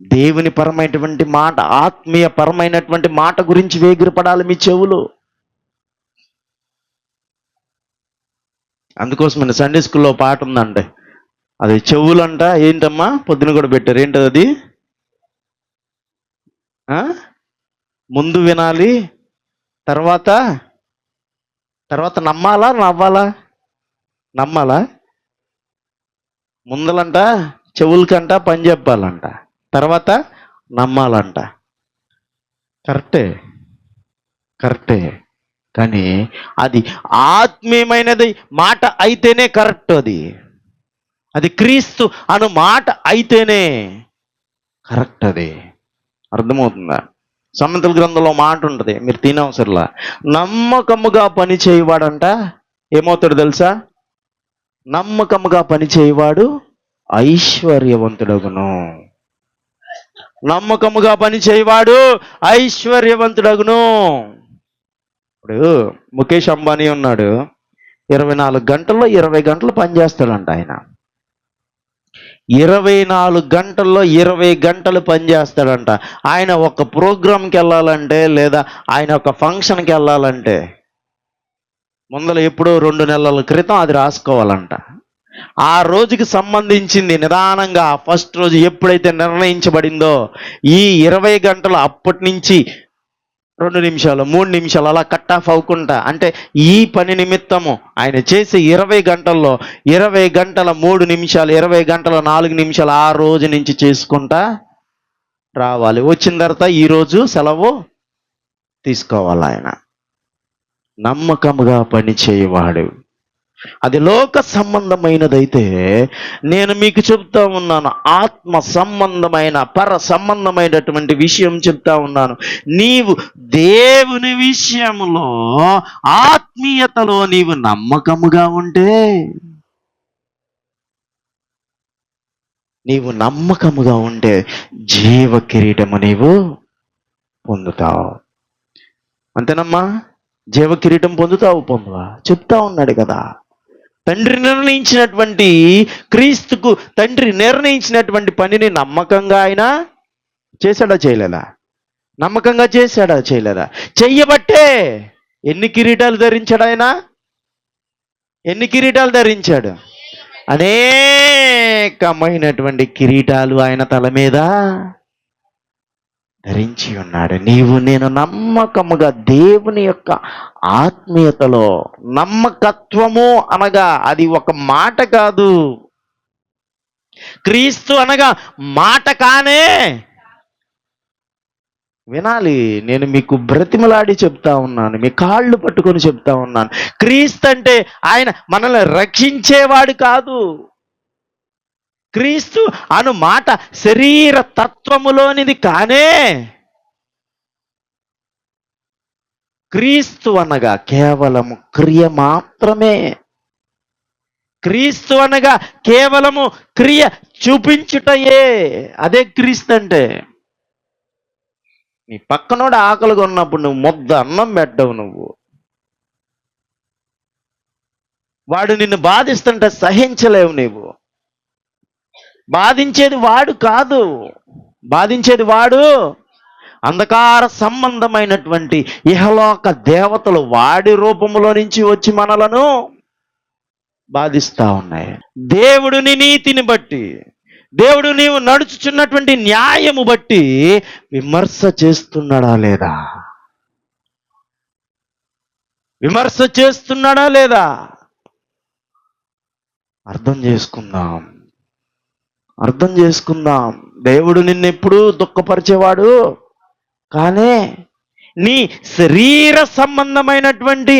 దేవుని పరమైనటువంటి మాట, ఆత్మీయ పరమైనటువంటి మాట గురించి వేగిరపడాలి మీ చెవులు. అందుకోసం మన సండే స్కూల్లో పాట ఉందండి, అది చెవులంట ఏంటమ్మా, పొద్దున కూడా పెట్టారు, ఏంటది అది? ముందు వినాలి, తర్వాత నమ్మాలా నవ్వాలా? నమ్మాలా? ముందలంట చెవులకంట పని చెప్పాలంట, తర్వాత నమ్మాలంట. కరెక్టే, కానీ అది ఆత్మీయమైనది మాట అయితేనే కరెక్ట్. అది క్రీస్తు అను మాట అయితేనే కరెక్ట్. అది అర్థమవుతుందా? సామెతల గ్రంథంలో మాట ఉంటుంది, మీరు తినవసరంలా. నమ్మకముగా పని చేయవాడంట ఏమవుతాడు తెలుసా? నమ్మకముగా పని చేయవాడు ఐశ్వర్యవంతుడగును. నమ్మకముగా పని చేయవాడు ఐశ్వర్యవంతుడగును. ఇప్పుడు ముఖేష్ అంబానీ ఉన్నాడు, 24 గంటల్లో 20 గంటలు పనిచేస్తాడంట ఆయన. 24 గంటల్లో 20 గంటలు పనిచేస్తాడంట. ఆయన ఒక ప్రోగ్రాంకి వెళ్ళాలంటే, లేదా ఆయన ఒక ఫంక్షన్కి వెళ్ళాలంటే ముందర ఎప్పుడో 2 నెలల క్రితం అది రాసుకోవాలంట. ఆ రోజుకి సంబంధించింది నిదానంగా ఫస్ట్ రోజు ఎప్పుడైతే నిర్ణయించబడిందో, ఈ 20 గంటలు అప్పటి నుంచి 2 నిమిషాలు 3 నిమిషాలు అలా కట్ ఆఫ్ అవ్వకుండా, అంటే ఈ పని నిమిత్తము ఆయన చేసే 20 గంటల్లో 20 గంటల 3 నిమిషాలు, 20 గంటల 4 నిమిషాలు ఆ రోజు నుంచి చేసుకుంటా రావాలి. వచ్చిన తర్వాత ఈరోజు సెలవు తీసుకోవాలి. ఆయన నమ్మకముగా పని చేయవాడు. అది లోక సంబంధమైనదైతే, నేను మీకు చెప్తా ఉన్నాను, ఆత్మ సంబంధమైన పర సంబంధమైనటువంటి విషయం చెప్తా ఉన్నాను. నీవు దేవుని విషయంలో, ఆత్మీయతలో నీవు నమ్మకముగా ఉంటే, జీవ కిరీటము నీవు పొందుతావు. అంతేనమ్మా? జీవ కిరీటం పొందుతావు, పొందువా చెప్తా ఉన్నాడు కదా. తండ్రి నిర్ణయించినటువంటి క్రీస్తుకు తండ్రి నిర్ణయించినటువంటి పనిని నమ్మకంగా ఆయన చేశాడా చేయలేదా? నమ్మకంగా చేశాడా చేయలేదా? చెయ్యబట్టే ఎన్ని కిరీటాలు ధరించాడు ఆయన? ఎన్ని కిరీటాలు ధరించాడు? అనేకమైనటువంటి కిరీటాలు ఆయన తల మీద ధరించి ఉన్నాడు. నీవు నేను నమ్మకముగా దేవుని యొక్క ఆత్మీయతలో, నమ్మకత్వము అనగా అది ఒక మాట కాదు. క్రీస్తు అనగా మాట కానే. వినాలి, నేను మీకు బ్రతిమలాడి చెప్తా ఉన్నాను, మీ కాళ్ళు పట్టుకొని చెప్తా ఉన్నాను. క్రీస్తు అంటే ఆయన మనల్ని రక్షించేవాడు కాదు. క్రీస్తు అను మాట శరీర తత్వములోనిది కానే. క్రీస్తు అనగా కేవలము క్రియ మాత్రమే. క్రీస్తు అనగా కేవలము క్రియ చూపించుటయే. అదే క్రీస్తు అంటే. నీ పక్కనోడు ఆకలిగా ఉన్నప్పుడు నువ్వు ముద్ద అన్నం పెట్టవు. నువ్వు వాడు నిన్ను బాధిస్తుంటే సహించలేవు. నీవు బాధించేది వాడు కాదు, బాధించేది వాడు అంధకార సంబంధమైనటువంటి ఇహలోక దేవతలు వాడి రూపంలో నుంచి వచ్చి మనలను బాధిస్తా ఉన్నాయి. దేవుడిని నీతిని బట్టి, దేవుడు నీవు నడుచుచున్నటువంటి న్యాయము బట్టి విమర్శ చేస్తున్నాడా లేదా? విమర్శ చేస్తున్నాడా లేదా? అర్థం చేసుకుందాం, అర్థం చేసుకుందాం. దేవుడు నిన్నెప్పుడు దుఃఖపరిచేవాడు కానీ నీ శరీర సంబంధమైనటువంటి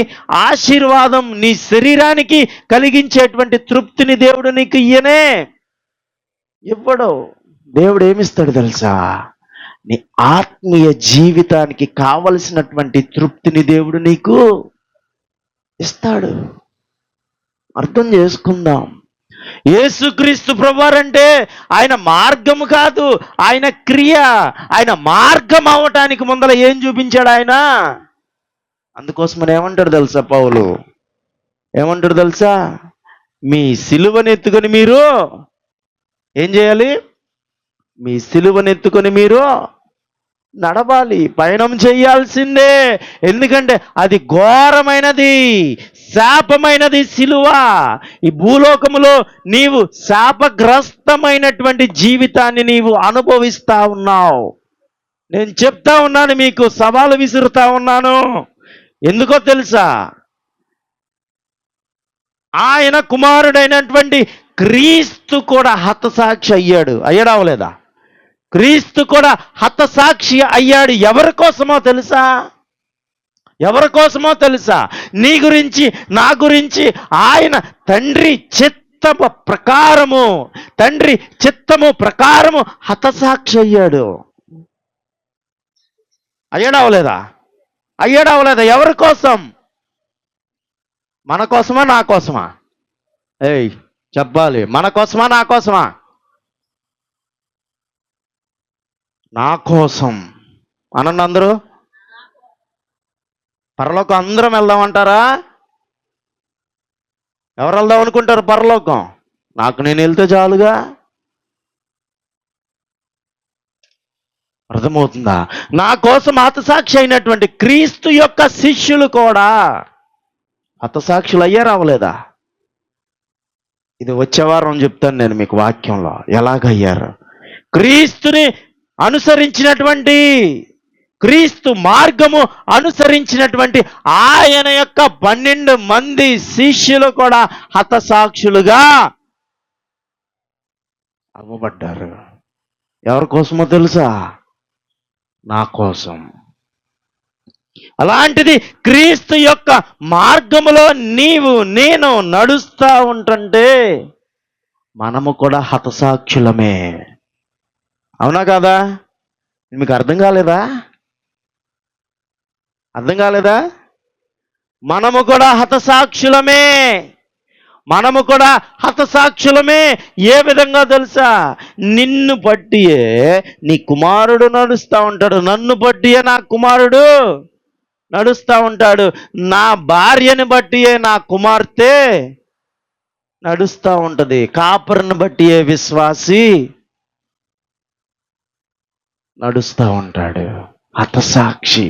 ఆశీర్వాదం, నీ శరీరానికి కలిగించేటువంటి తృప్తిని దేవుడు నీకు ఇవ్వడు. దేవుడు ఏమిస్తాడు తెలుసా? నీ ఆత్మీయ జీవితానికి కావలసినటువంటి తృప్తిని దేవుడు నీకు ఇస్తాడు. అర్థం చేసుకుందాం. యేసుక్రీస్తు ప్రభువారంటే ఆయన మార్గము కాదు, ఆయన క్రియ. ఆయన మార్గం అవటానికి ముందర ఏం చూపించాడు ఆయన? అందుకోసమని ఏమంటాడు తెలుసా పౌలు? ఏమంటాడు తెలుసా? మీ సిలువను ఎత్తుకొని మీరు ఏం చేయాలి? మీ సిలువను ఎత్తుకొని మీరు నడవాలి, పయనం చేయాల్సిందే. ఎందుకంటే అది ఘోరమైనది, శాపమైనది సిలువ. ఈ భూలోకములో నీవు శాపగ్రస్తమైనటువంటి జీవితాన్ని నీవు అనుభవిస్తా ఉన్నావు. నేను చెప్తా ఉన్నాను, మీకు సవాలు విసురుతా ఉన్నాను. ఎందుకో తెలుసా? ఆయన కుమారుడైనటువంటి క్రీస్తు కూడా హతసాక్షి అయ్యాడా అవలేదా? క్రీస్తు కూడా హతసాక్షి అయ్యాడు. ఎవరి కోసమో తెలుసా? ఎవరి కోసమో తెలుసా? నీ గురించి, నా గురించి ఆయన తండ్రి చిత్తము ప్రకారము హతసాక్షి అయ్యాడు. అయ్యాడా అవలేదా? ఎవరి కోసం? మన కోసమా నా కోసమా? చెప్పాలి, మన కోసమా నా కోసమా? నా కోసం అనండి అందరూ. పరలోకం అందరం వెళ్దామంటారా? ఎవరు వెళ్దాం అనుకుంటారు పరలోకం? నాకు నేను వెళ్తే చాలుగా. అర్థమవుతుందా? నా కోసం హతసాక్షి అయినటువంటి క్రీస్తు యొక్క శిష్యులు కూడా హతసాక్షులు అయ్యారా అవలేదా? ఇది వచ్చే వారం చెప్తాను నేను మీకు వాక్యంలో ఎలాగయ్యారు. క్రీస్తుని అనుసరించినటువంటి, క్రీస్తు మార్గము అనుసరించినటువంటి ఆయన యొక్క 12 మంది శిష్యులు కూడా హతసాక్షులుగా అవ్వబడ్డారు. ఎవరి కోసమో తెలుసా? నా కోసం. అలాంటిది క్రీస్తు యొక్క మార్గములో నీవు నేను నడుస్తూ ఉంటుంటే మనము కూడా హతసాక్షులమే. అవునా కాదా? మీకు అర్థం కాలేదా? మనము కూడా హతసాక్షులమే. ఏ విధంగా తెలుసా? నిన్ను బట్టియే నీ కుమారుడు నడుస్తూ ఉంటాడు, నన్ను బట్టియే నా కుమారుడు నడుస్తూ ఉంటాడు. నా భార్యని బట్టియే నా కుమార్తె నడుస్తూ ఉంటుంది. కాపరిని బట్టియే విశ్వాసి నడుస్తూ ఉంటాడు. హతసాక్షి.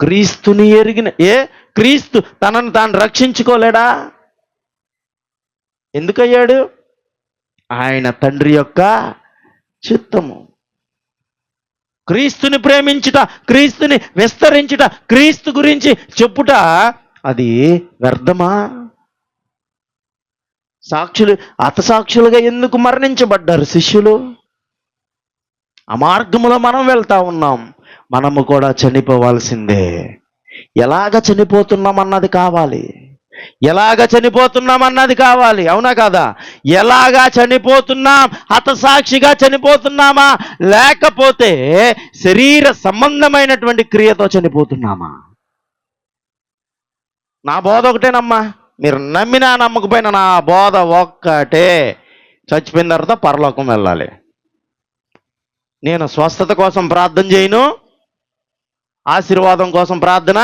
క్రీస్తుని ఎరిగిన క్రీస్తు తనను తాను రక్షించుకోలేడా? ఎందుకయ్యాడు? ఆయన తండ్రి యొక్క చిత్తము. క్రీస్తుని ప్రేమించుట, క్రీస్తుని విస్తరించుట, క్రీస్తు గురించి చెప్పుట అది వ్యర్థమా? సాక్షులు హతసాక్షులుగా ఎందుకు మరణించబడ్డారు శిష్యులు? ఆ మార్గంలో మనం వెళ్తా ఉన్నాం. మనము కూడా చనిపోవాల్సిందే. ఎలాగ చనిపోతున్నామన్నది కావాలి. ఎలాగ చనిపోతున్నామన్నది కావాలి. అవునా కాదా? ఎలాగా చనిపోతున్నాం? హతసాక్షిగా చనిపోతున్నామా, లేకపోతే శరీర సంబంధమైనటువంటి క్రియతో చనిపోతున్నామా? నా బోధ ఒకటేనమ్మా. మీరు నమ్మినా నమ్మకపోయినా నా బోధ ఒక్కటే. చచ్చిపోయిన తర్వాత పరలోకం వెళ్ళాలి. నేను స్వస్థత కోసం ప్రార్థన చేయను, ఆశీర్వాదం కోసం ప్రార్థన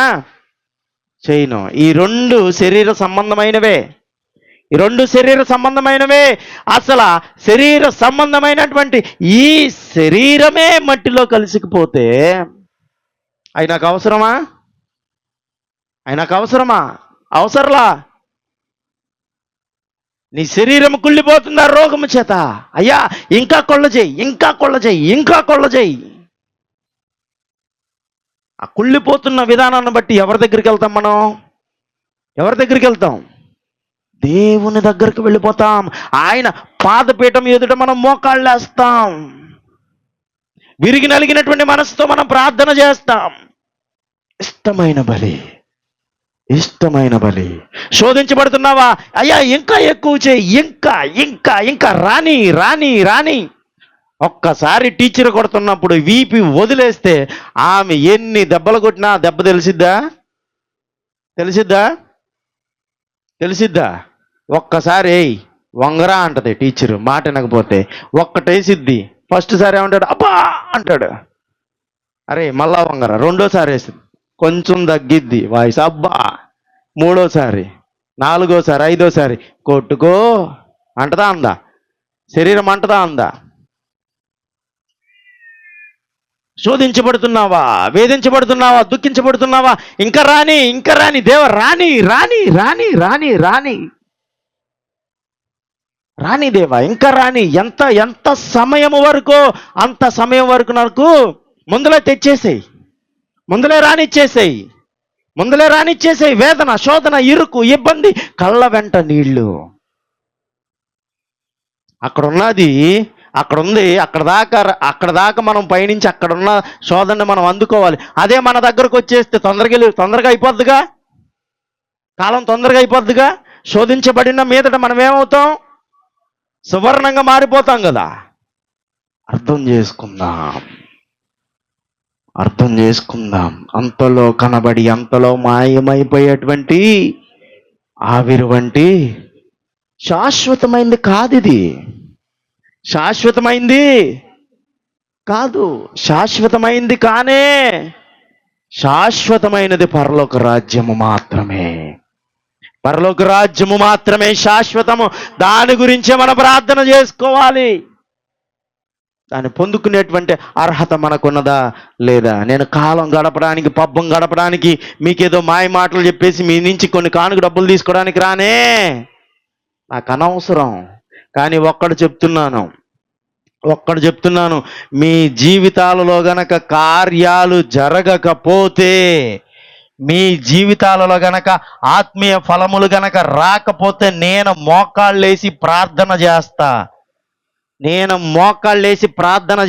చేయను. ఈ రెండు శరీర సంబంధమైనవే. ఈ రెండు శరీర సంబంధమైనవే. అసలు శరీర సంబంధమైనటువంటి ఈ శరీరమే మట్టిలో కలిసిపోతే ఆయనకు అవసరమా? ఆయనకు అవసరమా? అవసరంలా. నీ శరీరం కుళ్ళిపోతుందా రోగము చేత? అయ్యా ఇంకా కొల్ల చేయి, ఇంకా కొల్ల చేయి, ఇంకా కొల్ల చేయి. ఆ కుళ్ళిపోతున్న విధానాన్ని బట్టి ఎవరి దగ్గరికి వెళ్తాం మనం? ఎవరి దగ్గరికి వెళ్తాం? దేవుని దగ్గరికి వెళ్ళిపోతాం. ఆయన పాదపీఠం ఎదుట మనం మోకాళ్ళేస్తాం. విరిగి నలిగినటువంటి మనసుతో మనం ప్రార్థన చేస్తాం. ఇష్టమైన బలి, ఇష్టమైన బలి. శోధించబడుతున్నావా? అయ్యా ఇంకా ఎక్కువ చేయి, ఇంకా ఇంకా ఇంకా రాని రాని రాని. ఒక్కసారి టీచర్ కొడుతున్నప్పుడు వీపి వదిలేస్తే ఆమె ఎన్ని దెబ్బలు కొట్టినా దెబ్బ తెలిసిద్దా? తెలిసిద్దా? తెలిసిద్దా? ఒక్కసారి వంగరా అంటది టీచరు, మాట వినకపోతే. ఒక్కటేసిద్ది. ఫస్ట్ సారి ఏమంటాడు? అబ్బా అంటాడు. అరే మళ్ళా వంగరా. రెండోసారి వేసింది, కొంచెం తగ్గిద్ది వాయిస్, అబ్బా. మూడోసారి, నాలుగోసారి, ఐదోసారి కొట్టుకో అంటదా అందా? శరీరం అంటదా అందా? శోధించబడుతున్నావా? వేధించబడుతున్నావా? దుఃఖించబడుతున్నావా? ఇంకా రాని, ఇంకా రాని దేవ, రాని రాని రాని రాని రాని రాని దేవా, ఇంకా రాని. ఎంత ఎంత సమయం వరకు? అంత సమయం వరకు నాకు ముందులే తెచ్చేసేయి, ముందులే రానిచ్చేసేయి, ముందులే రానిచ్చేసేయి. వేదన, శోధన, ఇరుకు, ఇబ్బంది, కళ్ళ వెంట నీళ్లు. అక్కడున్నది అక్కడ ఉంది. అక్కడ దాకా మనం పయనించి అక్కడున్న శోధనని మనం అందుకోవాలి. అదే మన దగ్గరకు వచ్చేస్తే తొందరగా అయిపోద్దిగా. కాలం తొందరగా అయిపోద్దిగా. శోధించబడిన మీదట మనం ఏమవుతాం? సువర్ణంగా మారిపోతాం కదా. అర్థం చేసుకుందాం, అర్థం చేసుకుందాం. అంతలో కనబడి అంతలో మాయమైపోయేటువంటి ఆవిరి వంటి శాశ్వతమైంది కాదు. ఇది శాశ్వతమైంది కాదు. శాశ్వతమైంది కానే. శాశ్వతమైనది పరలోక రాజ్యము మాత్రమే. పరలోక రాజ్యము మాత్రమే శాశ్వతము. దాని గురించే మనం ప్రార్థన చేసుకోవాలి. దాన్ని పొందుకునేటువంటి అర్హత మనకున్నదా లేదా? నేను కాలం గడపడానికి, పబ్బం గడపడానికి మీకేదో మాయ మాటలు చెప్పేసి మీ నుంచి కొన్ని కానుక డబ్బులు తీసుకోవడానికి రానే. నాకు అనవసరం. కానీ ఒక్కడు చెప్తున్నాను, మీ జీవితాలలో గనక కార్యాలు జరగకపోతే, మీ జీవితాలలో గనక ఆత్మీయ ఫలములు గనక రాకపోతే, నేను మోకాళ్ళేసి ప్రార్థన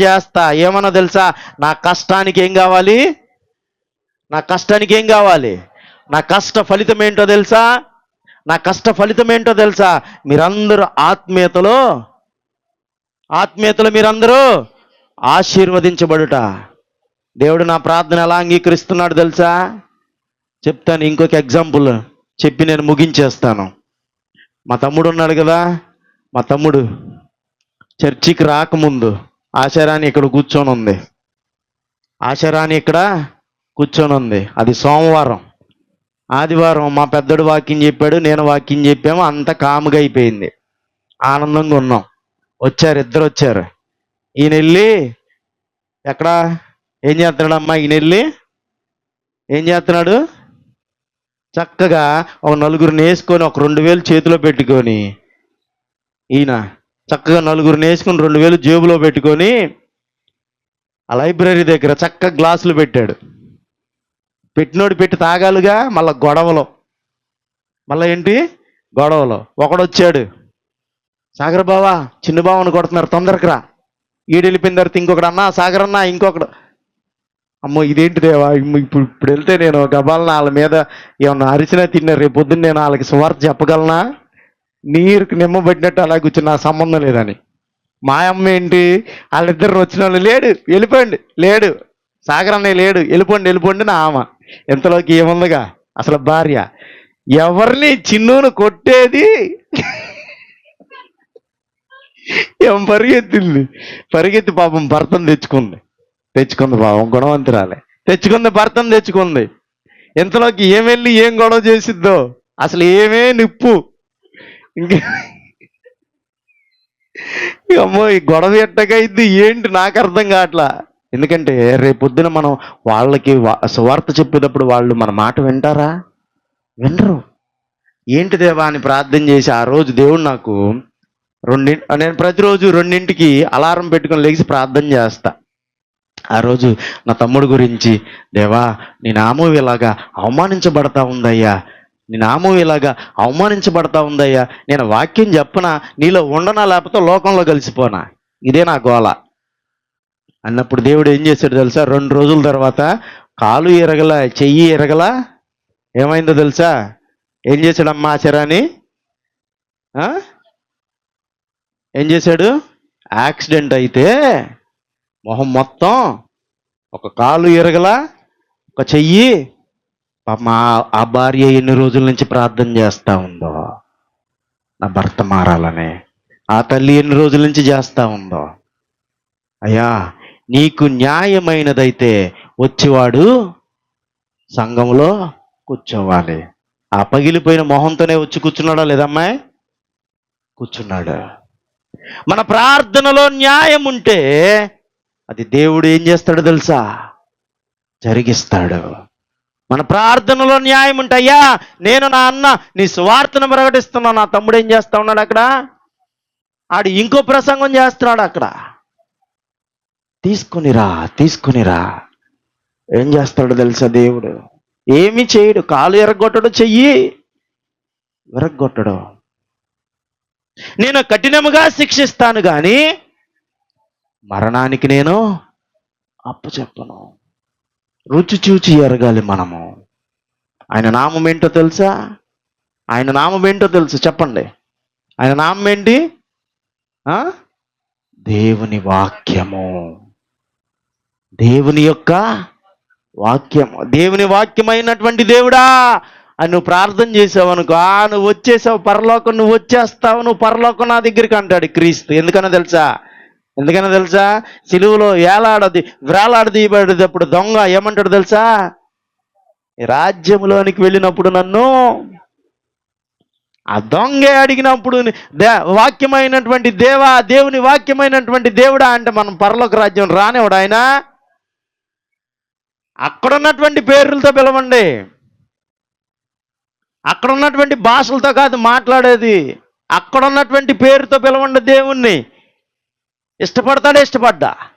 చేస్తా. ఏమన్నా తెలుసా? నా కష్టానికి ఏం కావాలి? నా కష్ట ఫలితం ఏంటో తెలుసా? మీరందరూ ఆత్మీయతలో మీరందరూ ఆశీర్వదించబడుట. దేవుడు నా ప్రార్థన ఎలా అంగీకరిస్తున్నాడు తెలుసా? చెప్తాను. ఇంకొక ఎగ్జాంపుల్ చెప్పి నేను ముగించేస్తాను. మా తమ్ముడు ఉన్నాడు కదా. మా తమ్ముడు చర్చికి రాకముందు ఆశారాణి ఇక్కడ కూర్చొని ఉంది. ఆశారాణి ఇక్కడ కూర్చొని ఉంది. అది సోమవారం. ఆదివారం మా పెద్దడు వాక్యం చెప్పాడు, నేను వాక్యం చెప్పాము, అంతా కాముగా అయిపోయింది. ఆనందంగా ఉన్నాం. ఇద్దరు వచ్చారు. ఈయన వెళ్ళి ఎక్కడ ఏం చేస్తున్నాడమ్మా? ఈయన వెళ్ళి ఏం చేస్తున్నాడు? చక్కగా ఒక నలుగురిని వేసుకొని ఒక 2000 చేతిలో పెట్టుకొని, ఈయన చక్కగా నలుగురిని వేసుకొని 2000 జేబులో పెట్టుకొని ఆ లైబ్రరీ దగ్గర చక్కగా గ్లాసులు పెట్టాడు. పెట్టినోడు పెట్టి తాగాలిగా. మళ్ళీ గొడవలో, మళ్ళీ ఏంటి గొడవలో ఒకడొచ్చాడు, సాగర్ బావా చిన్న బావని కొడుతున్నారు, తొందరకి రా. ఈడు వెళ్ళిపోయిన తర్వాత ఇంకొకడు, అన్నా సాగర్ అన్నా, ఇంకొకడు. అమ్మో ఇదేంటి దేవా, ఇప్పుడు వెళ్తే నేను గబాలన వాళ్ళ మీద ఏమన్నా అరిచినా తిన్నారు, రేపు పొద్దున్న నేను వాళ్ళకి సువార్త చెప్పగలనా? నీరుకు నిమ్మబడినట్టు అలా కూర్చుని, నా సంబంధం లేదని. మా అమ్మ ఏంటి, వాళ్ళిద్దరు వచ్చిన వాళ్ళు లేడు వెళ్ళిపోండి, లేడు సాగర్ అన్నయ్య లేడు వెళ్ళిపోండి నా ఆమె. ఎంతలోకి ఏముందిగా అసలు భార్య ఎవరిని చిన్నును కొట్టేది ఏం పరిగెత్తి పాపం భర్తను తెచ్చుకుంది పాపం, గుణవంతురాలే భర్తను తెచ్చుకుంది. ఎంతలోకి ఏం వెళ్ళి ఏం గొడవ చేసిద్దో, అసలు ఏమే నిప్పు. ఇంకా అమ్మో ఈ గొడవ ఎట్టగైద్ది ఏంటి నాకు అర్థం కావట్లా. ఎందుకంటే రేపొద్దున మనం వాళ్ళకి సువార్త చెప్పేటప్పుడు వాళ్ళు మన మాట వింటారా? వినరు. ఏంటి దేవా అని ప్రార్థన చేసి ఆ రోజు దేవుడు నాకు నేను ప్రతిరోజు 2ంటికి అలారం పెట్టుకొని లేచి ప్రార్థన చేస్తా. ఆ రోజు నా తమ్ముడు గురించి, దేవా నీ నామం ఇలాగా అవమానించబడతా ఉందయ్యా, నీ నామం ఇలాగా అవమానించబడతా ఉందయ్యా, నేను వాక్యం చెప్పనా, నీలో ఉండనా లేకపోతే లోకంలో కలిసిపోనా, ఇదే నా గోల అన్నప్పుడు దేవుడు ఏం చేశాడు తెలుసా? 2 రోజుల తర్వాత కాలు ఎరగల, చెయ్యి ఎరగల, ఏమైందో తెలుసా? ఏం చేశాడమ్మా ఆచారాన్ని? ఏం చేశాడు? యాక్సిడెంట్ అయితే మొహం మొత్తం, ఒక కాలు ఎరగల, ఒక చెయ్యి. ఆ భార్య ఎన్ని రోజుల నుంచి ప్రార్థన చేస్తా ఉందో నా భర్త మారాలని, ఆ తల్లి ఎన్ని రోజుల నుంచి చేస్తా ఉందో, అయ్యా నీకు న్యాయమైనదైతే వచ్చేవాడు సంఘంలో కూర్చోవాలి. ఆ పగిలిపోయిన మొహంతోనే వచ్చి కూర్చున్నాడా లేదమ్మాయి? కూర్చున్నాడు. మన ప్రార్థనలో న్యాయం ఉంటే అది దేవుడు ఏం చేస్తాడు తెలుసా? జరిగిస్తాడు. మన ప్రార్థనలో న్యాయం ఉంటే, అయ్యా నేను నా అన్న నీ సువార్తను ప్రకటిస్తున్నా, నా తమ్ముడు ఏం చేస్తా ఉన్నాడు అక్కడ? ఆడు ఇంకో ప్రసంగం చేస్తున్నాడు అక్కడ. తీసుకునిరా ఏం చేస్తాడు తెలుసా దేవుడు? ఏమి చేయడు. కాలు ఎరగొట్టడు, చెయ్యి విరగొట్టడు. నేను కఠినముగా శిక్షిస్తాను కానీ మరణానికి నేను అప్పచెప్పను. రుచి చూచి ఎరగాలి మనము. ఆయన నామం ఏంటో తెలుసా? ఆయన నామం ఏంటో తెలుసు చెప్పండి. ఆయన నామం ఏంటి? దేవుని వాక్యము. దేవుని యొక్క వాక్యము. దేవుని వాక్యమైనటువంటి దేవుడా అని నువ్వు ప్రార్థన చేసావు అనుకో, నువ్వు వచ్చేసావు పరలోకం, నువ్వు వచ్చేస్తావు, నువ్వు పరలోకం నా దగ్గరికి అంటాడు క్రీస్తు. ఎందుకనో తెలుసా? సిలువలో వేలాడదీయబడేటప్పుడు దొంగ ఏమంటాడు తెలుసా? రాజ్యంలోనికి వెళ్ళినప్పుడు నన్ను, ఆ దొంగే అడిగినప్పుడు వాక్యమైనటువంటి దేవుని వాక్యమైనటువంటి దేవుడా అంటే మనం పరలోక రాజ్యం రానివాడు ఆయన. అక్కడున్నటువంటి పేర్లతో పిలవండి, అక్కడ ఉన్నటువంటి భాషలతో కాదు మాట్లాడేది, అక్కడ ఉన్నటువంటి పేరుతో పిలవండి దేవుణ్ణి. ఇష్టపడతాడా? ఇష్టపడ్డా